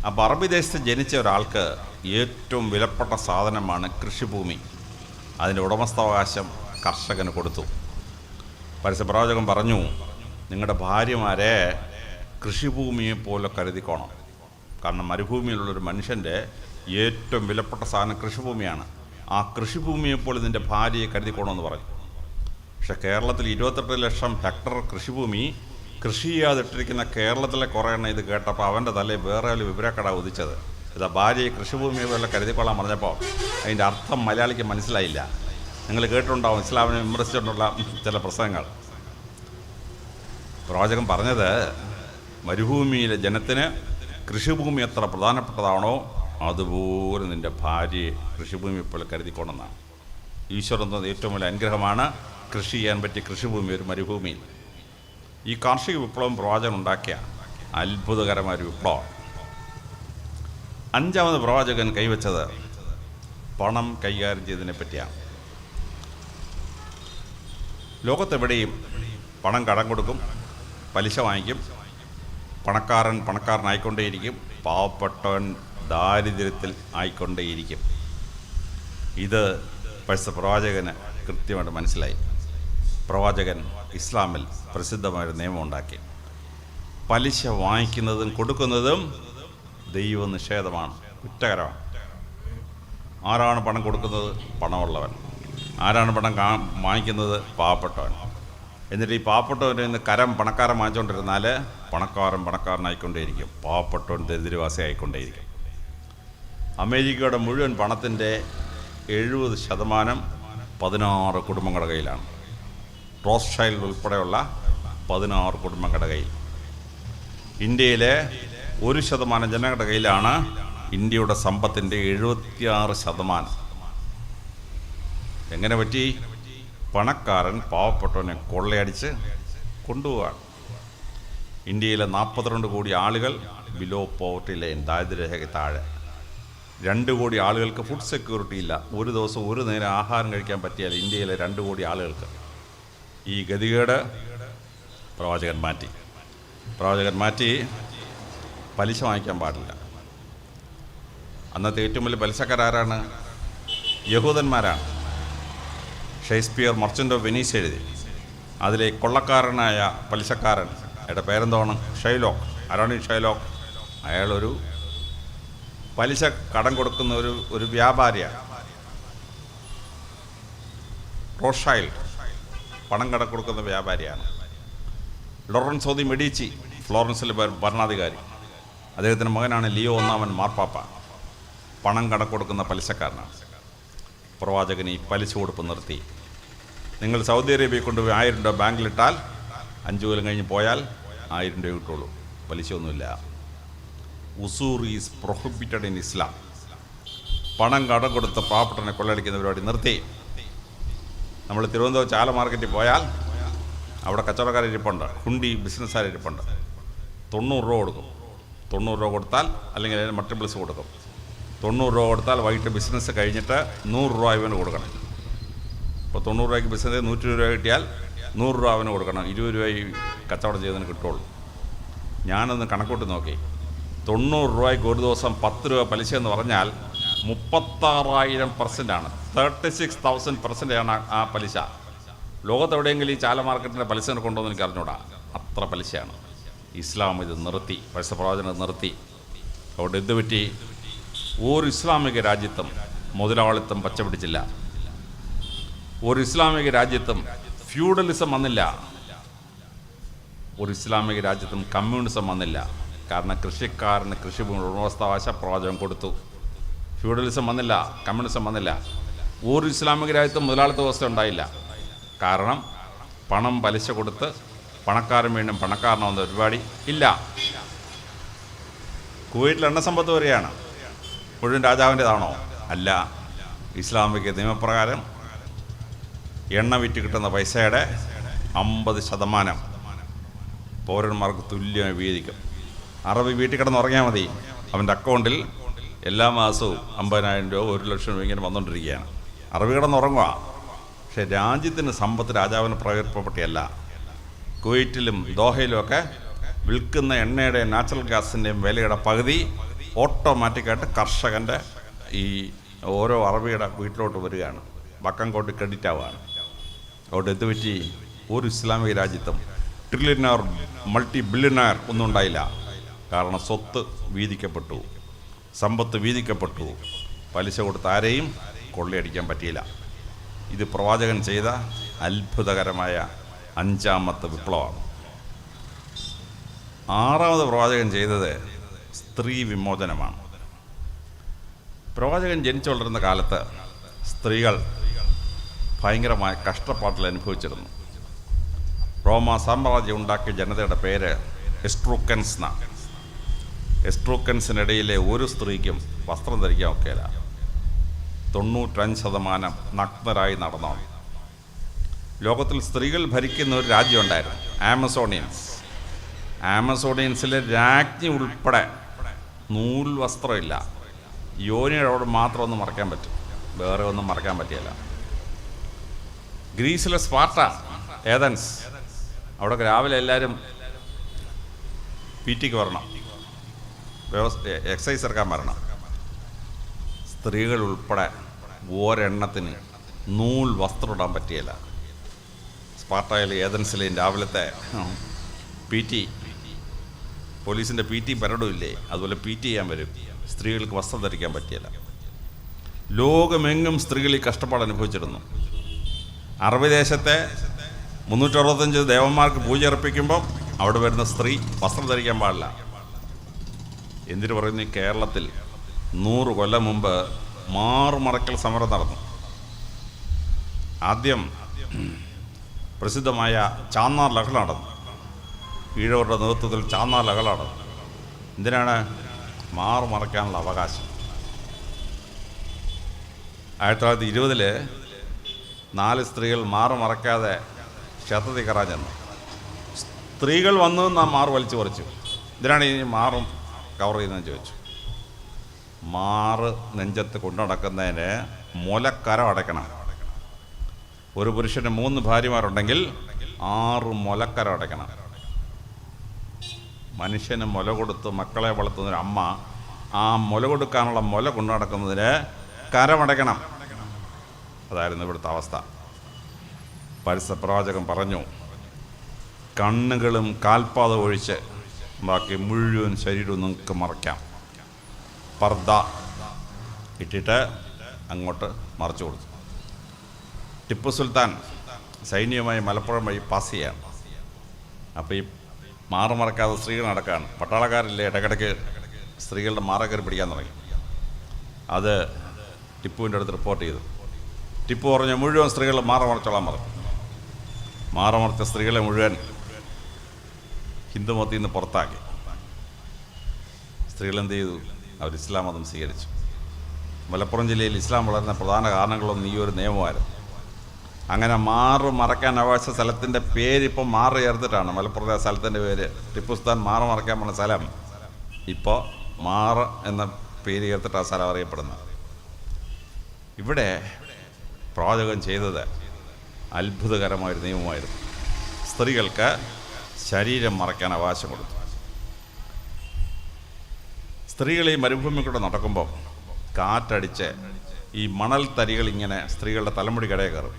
അപ്പോൾ അറബി ദേശത്ത് ജനിച്ച ഒരാൾക്ക് ഏറ്റവും വിലപ്പെട്ട സാധനമാണ് കൃഷിഭൂമി. അതിൻ്റെ ഉടമസ്ഥാവകാശം കർഷകന് കൊടുത്തു. പരസ്യപ്രവാചകൻ പറഞ്ഞു, നിങ്ങളുടെ ഭാര്യമാരെ കൃഷിഭൂമിയെപ്പോലെ കരുതിക്കോണം. കാരണം മരുഭൂമിയിലുള്ളൊരു മനുഷ്യൻ്റെ ഏറ്റവും വിലപ്പെട്ട സാധനം കൃഷിഭൂമിയാണ്. ആ കൃഷിഭൂമിയെപ്പോലെ നിൻ്റെ ഭാര്യയെ കരുതിക്കോണമെന്ന് പറഞ്ഞു. പക്ഷേ കേരളത്തിൽ 28 ലക്ഷം ഹെക്ടർ കൃഷിഭൂമി കൃഷി ചെയ്യാതിട്ടിരിക്കുന്ന കേരളത്തിലെ കുറേ എണ്ണം ഇത് കേട്ടപ്പോൾ അവൻ്റെ തലയിൽ വേറെ ഒരു വിവരക്കട ഉദിച്ചത്. ഇതാ ഭാര്യയെ കൃഷിഭൂമിയെ പോലെ കരുതിക്കൊള്ളാൻ പറഞ്ഞപ്പോൾ അതിൻ്റെ അർത്ഥം മലയാളിക്ക് മനസ്സിലായില്ല. നിങ്ങൾ കേട്ടിട്ടുണ്ടാവും ഇസ്ലാമിനെ വിമർശിച്ചിട്ടുള്ള ചില പ്രസംഗങ്ങൾ. പ്രവാചകൻ പറഞ്ഞത്, മരുഭൂമിയിലെ ജനത്തിന് കൃഷിഭൂമി എത്ര പ്രധാനപ്പെട്ടതാണോ അതുപോലെ നിൻ്റെ ഭാര്യയെ കൃഷിഭൂമിയെ പോലെ കരുതിക്കൊണ്ടെന്നാണ്. ഈശ്വരൻ തന്ന ഏറ്റവും വലിയ അനുഗ്രഹമാണ് കൃഷി ചെയ്യാൻ പറ്റിയ കൃഷിഭൂമി ഒരു മരുഭൂമിയിൽ. ഈ കാർഷിക വിപ്ലവം പ്രവാചകൻ ഉണ്ടാക്കിയ അത്ഭുതകരമായ ഒരു വിപ്ലവം. 5ാമത് പ്രവാചകൻ കൈവച്ചത് പണം കൈകാര്യം ചെയ്തതിനെ പറ്റിയാണ്. ലോകത്തെവിടെയും പണം കടം കൊടുക്കും, പലിശ വാങ്ങിക്കും. പണക്കാരൻ പണക്കാരനായിക്കൊണ്ടേയിരിക്കും, പാവപ്പെട്ടവൻ ദാരിദ്ര്യത്തിൽ ആയിക്കൊണ്ടേയിരിക്കും. ഇത് പ്രവാചകന് കൃത്യമായിട്ട് മനസ്സിലായി. പ്രവാചകൻ ഇസ്ലാമിൽ പ്രസിദ്ധമായൊരു നിയമം ഉണ്ടാക്കി. പലിശ വാങ്ങിക്കുന്നതും കൊടുക്കുന്നതും ദൈവനിഷേധമാണ്, കുറ്റകരമാണ്. ആരാണ് പണം കൊടുക്കുന്നത്? പണമുള്ളവൻ. ആരാണ് പണം വാങ്ങിക്കുന്നത്? പാവപ്പെട്ടവൻ. എന്നിട്ട് ഈ പാവപ്പെട്ടവൻ്റെ നിന്ന് പണക്കാരൻ വാങ്ങിച്ചുകൊണ്ടിരുന്നാൽ പണക്കാരനായിക്കൊണ്ടേയിരിക്കും, പാവപ്പെട്ടവൻ ദരിദ്രവാസി ആയിക്കൊണ്ടേയിരിക്കും. അമേരിക്കയുടെ മുഴുവൻ പണത്തിൻ്റെ 70% 16 കുടുംബങ്ങളുടെ കയ്യിലാണ്. റോസ്ചൈൽഡ് ഉൾപ്പെടെയുള്ള 16 കുടുംബങ്ങളുടെ കയ്യിൽ. ഇന്ത്യയിലെ 1% ജനങ്ങളുടെ കയ്യിലാണ് ഇന്ത്യയുടെ സമ്പത്തിൻ്റെ 76%. എങ്ങനെ പറ്റി? പണക്കാരൻ പാവപ്പെട്ടവനെ കൊള്ളയടിച്ച് കൊണ്ടുപോവാണ്. ഇന്ത്യയിലെ 42 കോടി ആളുകൾ ബിലോ പോവർട്ടി ലൈൻ, ദാരിദ്ര്യരേഖയ്ക്ക് താഴെ. 2 കോടി ആളുകൾക്ക് ഫുഡ് സെക്യൂരിറ്റി ഇല്ല. ഒരു ദിവസം ഒരു നേരം ആഹാരം കഴിക്കാൻ പറ്റിയാൽ ഇന്ത്യയിലെ 2 കോടി ആളുകൾക്ക്. ഈ ഗതികേട് പ്രവാചകൻ മാറ്റി. പലിശ വാങ്ങിക്കാൻ പാടില്ല. അന്നത്തെ ഏറ്റവും വലിയ പലിശക്കാരാരാണ്? യഹൂദന്മാരാണ്. ഷേക്സ്പിയർ മർച്ചൻ്റ് ഓഫ് വെനീസ് എഴുതി. അതിലെ കൊള്ളക്കാരനായ പലിശക്കാരൻ, അയാളുടെ പേരെന്താണ്? ഷൈലോക്ക്. ആരാണ് ഈ ഷൈലോക്ക്? അയാളൊരു പലിശ കടം കൊടുക്കുന്ന ഒരു വ്യാപാരിയാണ്. റോസ്ചൈൽഡ് പണം കടം കൊടുക്കുന്ന വ്യാപാരിയാണ്. ലോറൻസോ ദി മെഡിച്ചി ഫ്ലോറൻസിലെ ഭരണാധികാരി. അദ്ദേഹത്തിൻ്റെ മകനാണ് ലിയോ 1 മാർപ്പാപ്പ. പണം കടം കൊടുക്കുന്ന പലിശക്കാരനാണ്. പ്രവാചകൻ ഈ പലിശ കൊടുപ്പ് നിർത്തി. നിങ്ങൾ സൗദി അറേബ്യയിൽ കൊണ്ടുപോയി 1000 രൂപ ബാങ്കിലിട്ടാൽ 5 കൊല്ലം കഴിഞ്ഞ് പോയാൽ 1000 രൂപ കിട്ടുള്ളൂ, പലിശയൊന്നുമില്ല. ഉസൂർ ഈസ് പ്രൊഹിബിറ്റഡ് ഇൻ ഇസ്ലാം. പണം കടം കൊടുത്ത് പാവപ്പെട്ടനെ കൊള്ളയടിക്കുന്ന പരിപാടി നിർത്തി. നമ്മൾ തിരുവനന്തപുരം ചാല മാർക്കറ്റിൽ പോയാൽ അവിടെ കച്ചവടക്കാരിരിപ്പുണ്ട്, ഹുണ്ടി ബിസിനസ്സുകാരിരിപ്പുണ്ട്. 90 രൂപ കൊടുക്കും. 90 രൂപ കൊടുത്താൽ അല്ലെങ്കിൽ അതിന് മൾട്ടിപ്പിൾസ് കൊടുക്കും. 90 രൂപ കൊടുത്താൽ വൈകിട്ട് ബിസിനസ് കഴിഞ്ഞിട്ട് 100 രൂപ ഇവന് കൊടുക്കണം. ഇപ്പോൾ 90 രൂപയ്ക്ക് ബിസിനസ് 120 രൂപ കിട്ടിയാൽ 100 രൂപ അവന് കൊടുക്കണം. 20 രൂപ ഈ കച്ചവടം ചെയ്തതിന് കിട്ടുള്ളൂ. ഞാനൊന്ന് കണക്കൂട്ടി നോക്കി. 90 രൂപയ്ക്ക് ഒരു ദിവസം 10 രൂപ പലിശ എന്ന് പറഞ്ഞാൽ 36,000% 36,000% ആ പലിശ. ലോകത്തെവിടെയെങ്കിലും ഈ ചാല മാർക്കറ്റിൻ്റെ പലിശ കൊണ്ടുവന്ന് എനിക്ക് അറിഞ്ഞൂടാ, അത്ര പലിശയാണ്. ഇസ്ലാം ഇത് നിർത്തി, പ്രവാചകൻ നിർത്തി. അവിടെ എന്ത് പറ്റി? ഒരു ഇസ്ലാമിക രാജ്യത്തും മുതലാളിത്തം പച്ചപിടിച്ചില്ല. ഒരു ഇസ്ലാമിക രാജ്യത്തും ഫ്യൂഡലിസം വന്നില്ല. ഒരു ഇസ്ലാമിക രാജ്യത്തും കമ്മ്യൂണിസം വന്നില്ല. കാരണം കൃഷിക്കാരന് കൃഷിഭൂമി ഉടമസ്ഥാവകാശ പ്രവാചകൻ കൊടുത്തു. ഫ്യൂഡലിസം വന്നില്ല, കമ്മ്യൂണിസം വന്നില്ല. ഒരു ഇസ്ലാമിക രാജ്യത്തും മുതലാളിത്ത വ്യവസ്ഥ ഉണ്ടായില്ല. കാരണം പണം പലിശ കൊടുത്ത് പണക്കാരൻ വീണ്ടും പണക്കാരനാവുന്ന പരിപാടി ഇല്ല. കുവൈറ്റിൽ എണ്ണസമ്പത്ത് വരെയാണ്. മുഴുവൻ രാജാവിൻ്റെതാണോ? അല്ല. ഇസ്ലാമിക നിയമപ്രകാരം എണ്ണ വിറ്റ് കിട്ടുന്ന പൈസയുടെ 50% പൗരന്മാർക്ക് തുല്യമായി വീതിക്കും. അറബി വീട്ടിൽ കിടന്ന് ഉറങ്ങിയാൽ മതി, അവൻ്റെ അക്കൗണ്ടിൽ എല്ലാ മാസവും 50,000 രൂപ 1,00,000 രൂപ ഇങ്ങനെ വന്നുകൊണ്ടിരിക്കുകയാണ്. അറബി കിടന്നുറങ്ങുക. പക്ഷേ രാജ്യത്തിന് സമ്പത്ത് രാജാവിന് പ്രയോജനപ്പെട്ടല്ല. കുവൈറ്റിലും ദോഹയിലുമൊക്കെ വിൽക്കുന്ന എണ്ണയുടെയും നാച്ചുറൽ ഗ്യാസിൻ്റെയും വിലയുടെ പകുതി ഓട്ടോമാറ്റിക്കായിട്ട് കർഷകൻ്റെ ഈ ഓരോ അറബിയുടെ വീട്ടിലോട്ട് വരികയാണ്, ബക്കങ്കോട്ട് ക്രെഡിറ്റ് ആവുകയാണ്. അവിടെ എന്തുപറ്റി? ഒരു ഇസ്ലാമിക രാജ്യത്തും ട്രില്യനർ മൾട്ടി ബില്യനർ ഒന്നും ഉണ്ടായില്ല. കാരണം സ്വത്ത് വീതിക്കപ്പെട്ടു, സമ്പത്ത് വീതിക്കപ്പെട്ടു, പലിശ കൊടുത്ത് ആരെയും കൊള്ളയടിക്കാൻ പറ്റിയില്ല. ഇത് പ്രവാചകൻ ചെയ്ത അത്ഭുതകരമായ 5ാമത്തെ വിപ്ലവമാണ്. 6ാമത് പ്രവാചകൻ ചെയ്തത് സ്ത്രീ വിമോചനമാണ്. പ്രവാചകൻ ജനിച്ചു വളരുന്ന കാലത്ത് സ്ത്രീകൾ ഭയങ്കരമായ കഷ്ടപ്പാട്ടിൽ അനുഭവിച്ചിരുന്നു. റോമ സാമ്രാജ്യം ഉണ്ടാക്കിയ ജനതയുടെ പേര് എസ്ട്രൂക്കൻസ് എന്നാണ്. എസ്ട്രൂക്കൻസിനിടയിലെ ഒരു സ്ത്രീക്കും വസ്ത്രം ധരിക്കാൻ ഒക്കെയില്ല. 95% നഗ്നരായി നടന്നതാണ്. ലോകത്തിൽ സ്ത്രീകൾ ഭരിക്കുന്ന ഒരു രാജ്യം ഉണ്ടായിരുന്നു, ആമസോണിയൻസ്. ആമസോണിയൻസിലെ രാജ്ഞി ഉൾപ്പെടെ നൂൽ വസ്ത്രമില്ല. യോനിയുടെ അവിടെ മാത്രം ഒന്ന് മറക്കാൻ പറ്റും, വേറെ ഒന്നും മറക്കാൻ പറ്റിയല്ല. ഗ്രീസിലെ സ്പാർട്ട, ഏതൻസ്, അവിടെ രാവിലെ എല്ലാവരും PT വരണം, എക്സസൈസ് ഇറക്കാൻ വരണം. സ്ത്രീകൾ ഉൾപ്പെടെ ഒരെണ്ണത്തിന് നൂൽ വസ്ത്രം ഇടാൻ പറ്റിയല്ല. സ്പാർട്ടയിലെ ഏതൻസിലെയും രാവിലത്തെ PT, പോലീസിൻ്റെ PT പരടുമില്ലേ, അതുപോലെ PT ചെയ്യാൻ വരും. സ്ത്രീകൾക്ക് വസ്ത്രം ധരിക്കാൻ പറ്റിയല്ല. ലോകമെങ്ങും സ്ത്രീകൾ ഈ കഷ്ടപ്പാട് അനുഭവിച്ചിരുന്നു. അറബി ദേശത്തെ 365 ദേവന്മാർക്ക് പൂജ അർപ്പിക്കുമ്പോൾ അവിടെ വരുന്ന സ്ത്രീ വസ്ത്രം ധരിക്കാൻ പാടില്ല. എന്തിനു പറയുന്നു? കേരളത്തിൽ 100 കൊല്ലം മുമ്പ് മാറുമറക്കൽ സമരം നടന്നു. ആദ്യം പ്രസിദ്ധമായ ചാന്നാർ ലഹള നടന്നു. ഈഴവരുടെ നേതൃത്വത്തിൽ ചാന്നാർ ലഹള നടന്നു. എന്തിനാണ്? മാറുമറയ്ക്കാനുള്ള അവകാശം. 1920 4 സ്ത്രീകൾ മാറുമറയ്ക്കാതെ ക്ഷേത്രത്തിൽ കയറാൻ ചെന്നു. സ്ത്രീകൾ വന്നു നാം മാറ് വലിച്ചു പറിച്ചു. ഇതിനാണ് ഈ മാറും കവർ ചെയ്യുന്നതെന്ന് ചോദിച്ചു. മാറ് നെഞ്ചത്ത് കൊണ്ടു നടക്കുന്നതിന് മുലക്കരം അടയ്ക്കണം. ഒരു പുരുഷന് 3 ഭാര്യമാരുണ്ടെങ്കിൽ 6 മുലക്കരം അടയ്ക്കണം. മനുഷ്യന് മുല കൊടുത്ത് മക്കളെ വളർത്തുന്നൊരു അമ്മ ആ മുല കൊടുക്കാനുള്ള മുല കൊണ്ടു നടക്കുന്നതിന് കരമടയ്ക്കണം. അതായിരുന്നു ഇവിടുത്തെ അവസ്ഥ. പ്രവാചകൻ പറഞ്ഞു, കണ്ണുകളും കാൽപാദം ഒഴിച്ച് ബാക്കി മുഴുവൻ ശരീരവും നിങ്ങൾക്ക് മറയ്ക്കാം. പർദ്ദ ഇട്ടിട്ട് അങ്ങോട്ട് മറച്ചു കൊടുത്തു. ടിപ്പു സുൽത്താൻ സൈന്യവുമായി മലപ്പുറം വഴി പാസ് ചെയ്യാം. അപ്പോൾ ഈ മാറ് മറക്കാതെ സ്ത്രീകൾ നടക്കുകയാണ്. പട്ടാളക്കാരില്ലേ ഇടയ്ക്കിടയ്ക്ക് സ്ത്രീകളുടെ മാറ കയറി പിടിക്കാൻ തുടങ്ങി. അത് ടിപ്പുവിൻ്റെ അടുത്ത് റിപ്പോർട്ട് ചെയ്തു. ടിപ്പു പറഞ്ഞു, മുഴുവൻ സ്ത്രീകൾ മാറ മറച്ചോളാൻ പറഞ്ഞു. മാറ മറച്ച സ്ത്രീകളെ മുഴുവൻ ഹിന്ദുമതത്തിൽ നിന്ന് പുറത്താക്കി. സ്ത്രീകൾ എന്ത് ചെയ്തു? അവർ ഇസ്ലാം മതം സ്വീകരിച്ചു. മലപ്പുറം ജില്ലയിൽ ഇസ്ലാം വളരുന്ന പ്രധാന കാരണങ്ങളൊന്നും ഈ ഒരു നിയമമായിരുന്നു. അങ്ങനെ മാറ് മറക്കാൻ അവകാശ സ്ഥലത്തിൻ്റെ പേരിപ്പോൾ മാറ് ചേർത്തിട്ടാണ് മലപ്പുറത്തെ സ്ഥലത്തിൻ്റെ പേര്. ടിപ്പു സുൽത്താൻ മാറ് മറക്കാൻ പോകുന്ന സ്ഥലം ഇപ്പോൾ മാറ് എന്ന പേര് ചേർത്തിട്ട് ആ സ്ഥലം അറിയപ്പെടുന്നത്. ഇവിടെ പ്രവാചകൻ ചെയ്തത് അത്ഭുതകരമായൊരു നിയമമായിരുന്നു. സ്ത്രീകൾക്ക് ശരീരം മറയ്ക്കാൻ അവകാശം കൊടുത്തു. സ്ത്രീകൾ ഈ മരുഭൂമി കൂടെ നടക്കുമ്പോൾ കാറ്റടിച്ച് ഈ മണൽ തരികൾ ഇങ്ങനെ സ്ത്രീകളുടെ തലമുടി കടയെ കയറും.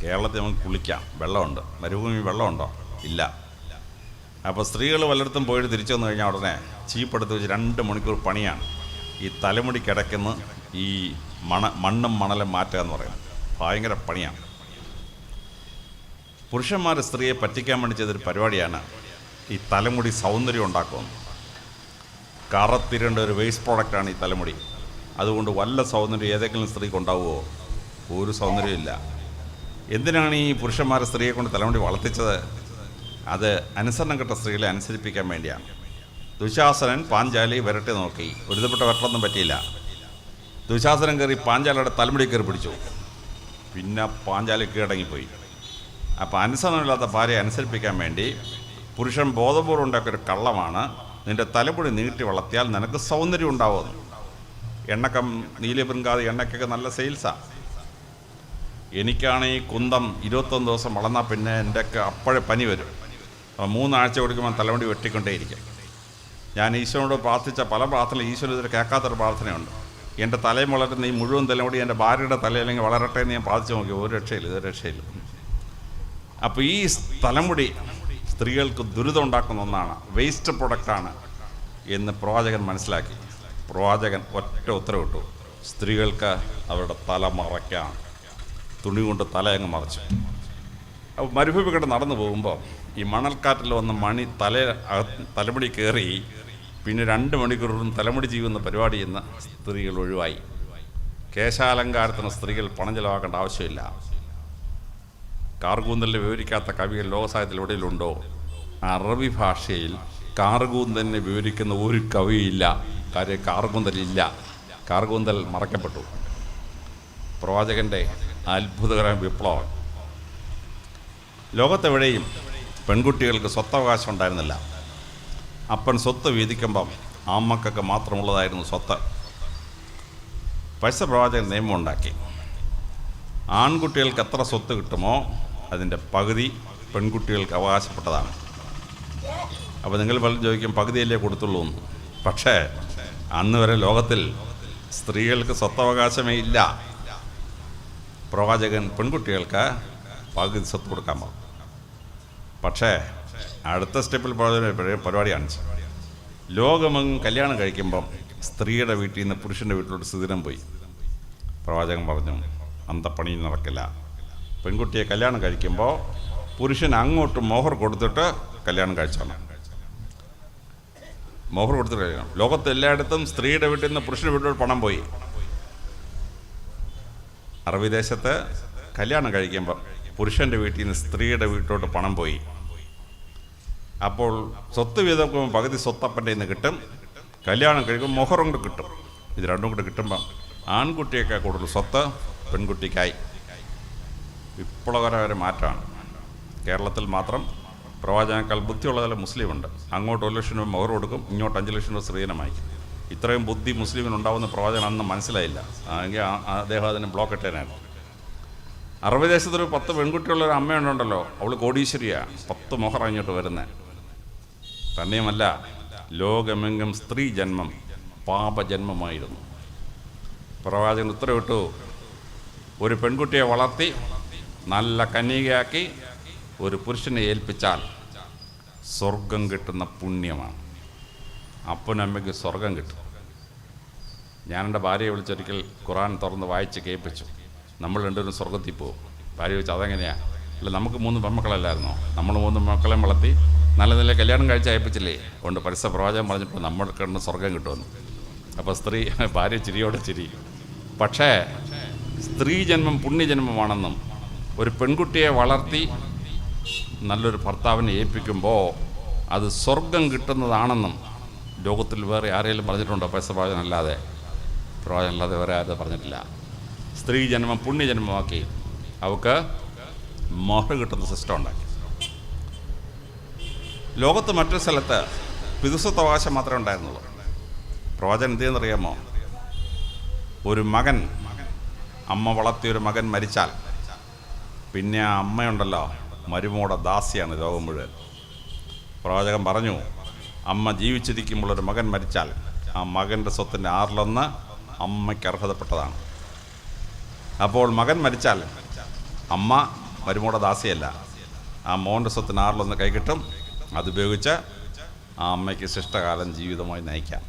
കേരളത്തിൽ നമുക്ക് കുളിക്കാം, വെള്ളമുണ്ട്. മരുഭൂമി വെള്ളമുണ്ടോ? ഇല്ല. അപ്പോൾ സ്ത്രീകൾ വല്ലയിടത്തും പോയിട്ട് തിരിച്ചു വന്നു കഴിഞ്ഞാൽ ഉടനെ ചീപ്പെടുത്ത് വെച്ച് 2 മണിക്കൂർ പണിയാണ് ഈ തലമുടി കിടക്കുന്ന ഈ മണ്ണും മണലും മാറ്റുക എന്ന് പറയുന്നത്. ഭയങ്കര പണിയാണ്. പുരുഷന്മാർ സ്ത്രീയെ പറ്റിക്കാൻ വേണ്ടി ചെയ്തൊരു പരിപാടിയാണ് ഈ തലമുടി സൗന്ദര്യം ഉണ്ടാക്കുന്നത്. കറത്തിരേണ്ട ഒരു വേസ്റ്റ് പ്രോഡക്റ്റാണ് ഈ തലമുടി. അതുകൊണ്ട് വല്ല സൗന്ദര്യം ഏതെങ്കിലും സ്ത്രീക്ക് ഉണ്ടാവുമോ? ഒരു സൗന്ദര്യമില്ല. എന്തിനാണ് ഈ പുരുഷന്മാർ സ്ത്രീയെ കൊണ്ട് തലമുടി വളർത്തിച്ചത്? അത് അനുസരണം കെട്ട സ്ത്രീകളെ അനുസരിപ്പിക്കാൻ വേണ്ടിയാണ്. ദുശാസനൻ പാഞ്ചാലി വിരട്ടി നോക്കി, ഒരുതപ്പെട്ട വെട്ടൊന്നും പറ്റിയില്ല. ദുശാസനം കയറി പാഞ്ചാലിയുടെ തലമുടി കയറി പിടിച്ചു. പിന്നെ പാഞ്ചാലി കീഴടങ്ങിപ്പോയി. അപ്പോൾ അനുസരണമില്ലാത്ത ഭാര്യയെ അനുസരിപ്പിക്കാൻ വേണ്ടി പുരുഷൻ ബോധപൂർവ്വം ഉണ്ടാക്കിയൊരു കള്ളമാണ്, നിൻ്റെ തലമുടി നീട്ടി വളർത്തിയാൽ നിനക്ക് സൗന്ദര്യം ഉണ്ടാവുമെന്ന്. എണ്ണക്കം നീലബൃങ്കാതി എണ്ണയ്ക്കൊക്കെ നല്ല സെയിൽസാണ്. എനിക്കാണ് ഈ കുന്തം 21 ദിവസം വളർന്നാൽ പിന്നെ എൻ്റെയൊക്കെ അപ്പോഴേ പനി വരും. 3 ആഴ്ച കൊടുക്കുമ്പോൾ തലമുടി വെട്ടിക്കൊണ്ടേയിരിക്കും. ഞാൻ ഈശ്വരനോട് പ്രാർത്ഥിച്ച പല പ്രാർത്ഥനയും ഈശ്വരൻ ഇതുവരെ കേൾക്കാത്തൊരു പ്രാർത്ഥനയുണ്ട്. എൻ്റെ തലയും വളരുന്ന ഈ മുഴുവൻ തലമുടി എൻ്റെ ഭാര്യയുടെ തലയില്ലെങ്കിൽ വളരട്ടെ എന്ന് ഞാൻ പ്രാർത്ഥിച്ചു നോക്കി. ഒരു രക്ഷയില്ല, ഇത് രക്ഷയില്ല. അപ്പോൾ ഈ തലമുടി സ്ത്രീകൾക്ക് ദുരിതം ഉണ്ടാക്കുന്ന ഒന്നാണ്, വേസ്റ്റ് പ്രൊഡക്റ്റാണ് എന്ന് പ്രവാചകൻ മനസ്സിലാക്കി. പ്രവാചകൻ ഒറ്റ ഉത്തരവിട്ടു, സ്ത്രീകൾക്ക് അവരുടെ തല മറയ്ക്കാം. തുണി കൊണ്ട് തല അങ്ങ് മറച്ചു. അപ്പോൾ മരുഭൂമി കൂടെ നടന്നു പോകുമ്പോൾ ഈ മണൽക്കാറ്റിൽ വന്ന തലമുടി കയറി പിന്നെ 2 മണിക്കൂറും തലമുടി ചെയ്യുന്ന പരിപാടി ഇന്ന് സ്ത്രീകൾ ഒഴിവായി. കേശാലങ്കാരത്തിന് സ്ത്രീകൾ പണം ചെലവാക്കേണ്ട ആവശ്യമില്ല. കാർകൂന്തലിനെ വിവരിക്കാത്ത കവികൾ ലോകസാഹിത്യത്തിൽ എവിടെയിലുണ്ടോ? അറബി ഭാഷയിൽ കാർകൂന്തലിനെ വിവരിക്കുന്ന ഒരു കവിയില്ല. കാര്യം കാർകൂന്തലില്ല. കാർകൂന്തൽ മറക്കപ്പെട്ടു. പ്രവാചകൻ്റെ അത്ഭുതകരമായ വിപ്ലവം. ലോകത്തെവിടെയും പെൺകുട്ടികൾക്ക് സ്വത്തവകാശം ഉണ്ടായിരുന്നില്ല. അപ്പൻ സ്വത്ത് വീതിക്കുമ്പം അമ്മക്കൊക്കെ മാത്രമുള്ളതായിരുന്നു സ്വത്ത്. പരിശുദ്ധ പ്രവാചകൻ നിയമം ഉണ്ടാക്കി. ആൺകുട്ടികൾക്ക് എത്ര സ്വത്ത് കിട്ടുമോ അതിൻ്റെ പകുതി പെൺകുട്ടികൾക്ക് അവകാശപ്പെട്ടതാണ്. അപ്പോൾ നിങ്ങൾ പലരും ചോദിക്കും, പകുതിയല്ലേ കൊടുത്തുള്ളൂ എന്ന്. പക്ഷേ അന്ന് വരെ ലോകത്തിൽ സ്ത്രീകൾക്ക് സ്വത്തവകാശമേ ഇല്ല. പ്രവാചകൻ പെൺകുട്ടികൾക്ക് പകുതി സ്വത്ത് കൊടുക്കാൻ പോകും. പക്ഷേ അടുത്ത സ്റ്റെപ്പിൽ പരിപാടി കാണിച്ചു. ലോകമെങ്ങും കല്യാണം കഴിക്കുമ്പം സ്ത്രീയുടെ വീട്ടിൽ നിന്ന് പുരുഷൻ്റെ വീട്ടിലോട്ട് സ്ഥിരം പോയി. പ്രവാചകൻ പറഞ്ഞു, അന്തപ്പണിയിൽ നടക്കില്ല. പെൺകുട്ടിയെ കല്യാണം കഴിക്കുമ്പോൾ പുരുഷൻ അങ്ങോട്ട് മോഹർ കൊടുത്തിട്ട് കല്യാണം കഴിച്ചോണം. മോഹർ കൊടുത്തിട്ട് കഴിയണം. ലോകത്ത് എല്ലായിടത്തും സ്ത്രീയുടെ വീട്ടിൽ നിന്ന് പുരുഷൻ്റെ വീട്ടിലോട്ട് പണം പോയി. അറബി ദേശത്ത് കല്യാണം കഴിക്കുമ്പോൾ പുരുഷൻ്റെ വീട്ടിൽ നിന്ന് സ്ത്രീയുടെ വീട്ടിലോട്ട് പണം പോയി. അപ്പോൾ സ്വത്ത് വീതം പകുതി സ്വത്തപ്പൻ്റെ നിന്ന് കിട്ടും, കല്യാണം കഴിക്കുമ്പോൾ മൊഹറും കൂടെ കിട്ടും. ഇത് രണ്ടും കൂടെ കിട്ടുമ്പം ആൺകുട്ടിയൊക്കെ കൂടുതൽ സ്വത്ത് പെൺകുട്ടിക്കായി. വിപ്ലവകരമായ മാറ്റമാണ്. കേരളത്തിൽ മാത്രം പ്രവാചകനേക്കാൾ ബുദ്ധിയുള്ള ചില മുസ്ലിമുണ്ട്. അങ്ങോട്ട് 1 ലക്ഷം രൂപ മൊഹർ കൊടുക്കും, ഇങ്ങോട്ട് 5 ലക്ഷം രൂപ സ്ത്രീധനമായി. ഇത്രയും ബുദ്ധി മുസ്ലിമിനുണ്ടാവുന്ന പ്രവാചകൻ അന്ന് മനസ്സിലായില്ല. എങ്കിൽ അദ്ദേഹം അതിന് ബ്ലോക്ക് ഇട്ടേനായിരുന്നു. അറബി ദേശത്തൊരു 10 പെൺകുട്ടിയുള്ളൊരു അമ്മയുണ്ടല്ലോ, അവൾ കോടീശ്വരിയാണ്. 10 മൊഹർ ഇങ്ങോട്ട് വരുന്നത്. തന്നെയുമല്ല, ലോകമെങ്ങും സ്ത്രീ ജന്മം പാപജന്മമായിരുന്നു. പ്രവാചകൻ ഉത്തരവിട്ടു, ഒരു പെൺകുട്ടിയെ വളർത്തി നല്ല കന്യകയാക്കി ഒരു പുരുഷനെ ഏൽപ്പിച്ചാൽ സ്വർഗം കിട്ടുന്ന പുണ്യമാണ്. അപ്പനമ്മയ്ക്ക് സ്വർഗം കിട്ടും. ഞാനെൻ്റെ ഭാര്യയെ വിളിച്ചൊരിക്കൽ ഖുർആൻ തുറന്ന് വായിച്ച് കേൾപ്പിച്ചു. നമ്മൾ രണ്ടുപേരും സ്വർഗത്തിൽ പോകും. ഭാര്യ ചോദിച്ചു, അതെങ്ങനെയാണ്? അല്ല, നമുക്ക് 3 പെൺമക്കളല്ലായിരുന്നോ? നമ്മൾ 3 മക്കളെ വളർത്തി നല്ല നല്ല കല്യാണം കഴിച്ച് അയപ്പിച്ചില്ലേ? കൊണ്ട് പരിസര പ്രവാചകൻ പറഞ്ഞിട്ട് നമ്മൾ കിടന്ന് സ്വർഗം കിട്ടുമെന്ന്. അപ്പോൾ ഭാര്യ ചിരിയോടെ ചിരി. പക്ഷേ സ്ത്രീ ജന്മം പുണ്യജന്മമാണെന്നും ഒരു പെൺകുട്ടിയെ വളർത്തി നല്ലൊരു ഭർത്താവിനെ ഏൽപ്പിക്കുമ്പോൾ അത് സ്വർഗം കിട്ടുന്നതാണെന്നും ലോകത്തിൽ വേറെ ആരെങ്കിലും പറഞ്ഞിട്ടുണ്ടോ? പരിസര പ്രവാചകനല്ലാതെ പ്രവാചകനല്ലാതെ വേറെ ആരും പറഞ്ഞിട്ടില്ല. സ്ത്രീ ജന്മം പുണ്യജന്മമാക്കി അവൾക്ക് മൊഹർ കിട്ടുന്ന സിസ്റ്റം ഉണ്ടാക്കി. ലോകത്ത് മറ്റൊരു സ്ഥലത്ത് പിതൃസ്വത്തവകാശം മാത്രമേ ഉണ്ടായിരുന്നുള്ളൂ. പ്രവാചകൻ എന്ത് ചെയ്യുന്നറിയാമോ? ഒരു മകൻ, അമ്മ വളർത്തിയൊരു മകൻ മരിച്ചാൽ പിന്നെ ആ അമ്മയുണ്ടല്ലോ, മരുമോടെ ദാസിയാണ് ലോകം മുഴുവൻ. പ്രവാചകൻ പറഞ്ഞു, അമ്മ ജീവിച്ചിരിക്കുമ്പോൾ ഒരു മകൻ മരിച്ചാൽ ആ മകൻ്റെ സ്വത്തിൻ്റെ 1/6 അമ്മയ്ക്ക് അർഹതപ്പെട്ടതാണ്. അപ്പോൾ മകൻ മരിച്ചാൽ അമ്മ മരുമോടെ ദാസിയല്ല, ആ മോൻ്റെ സ്വത്തിന് 1/6 കൈ കിട്ടും. അതുപയോഗിച്ച് ആ അമ്മയ്ക്ക് ശിഷ്ടകാലം ജീവിതമായി നയിക്കാം.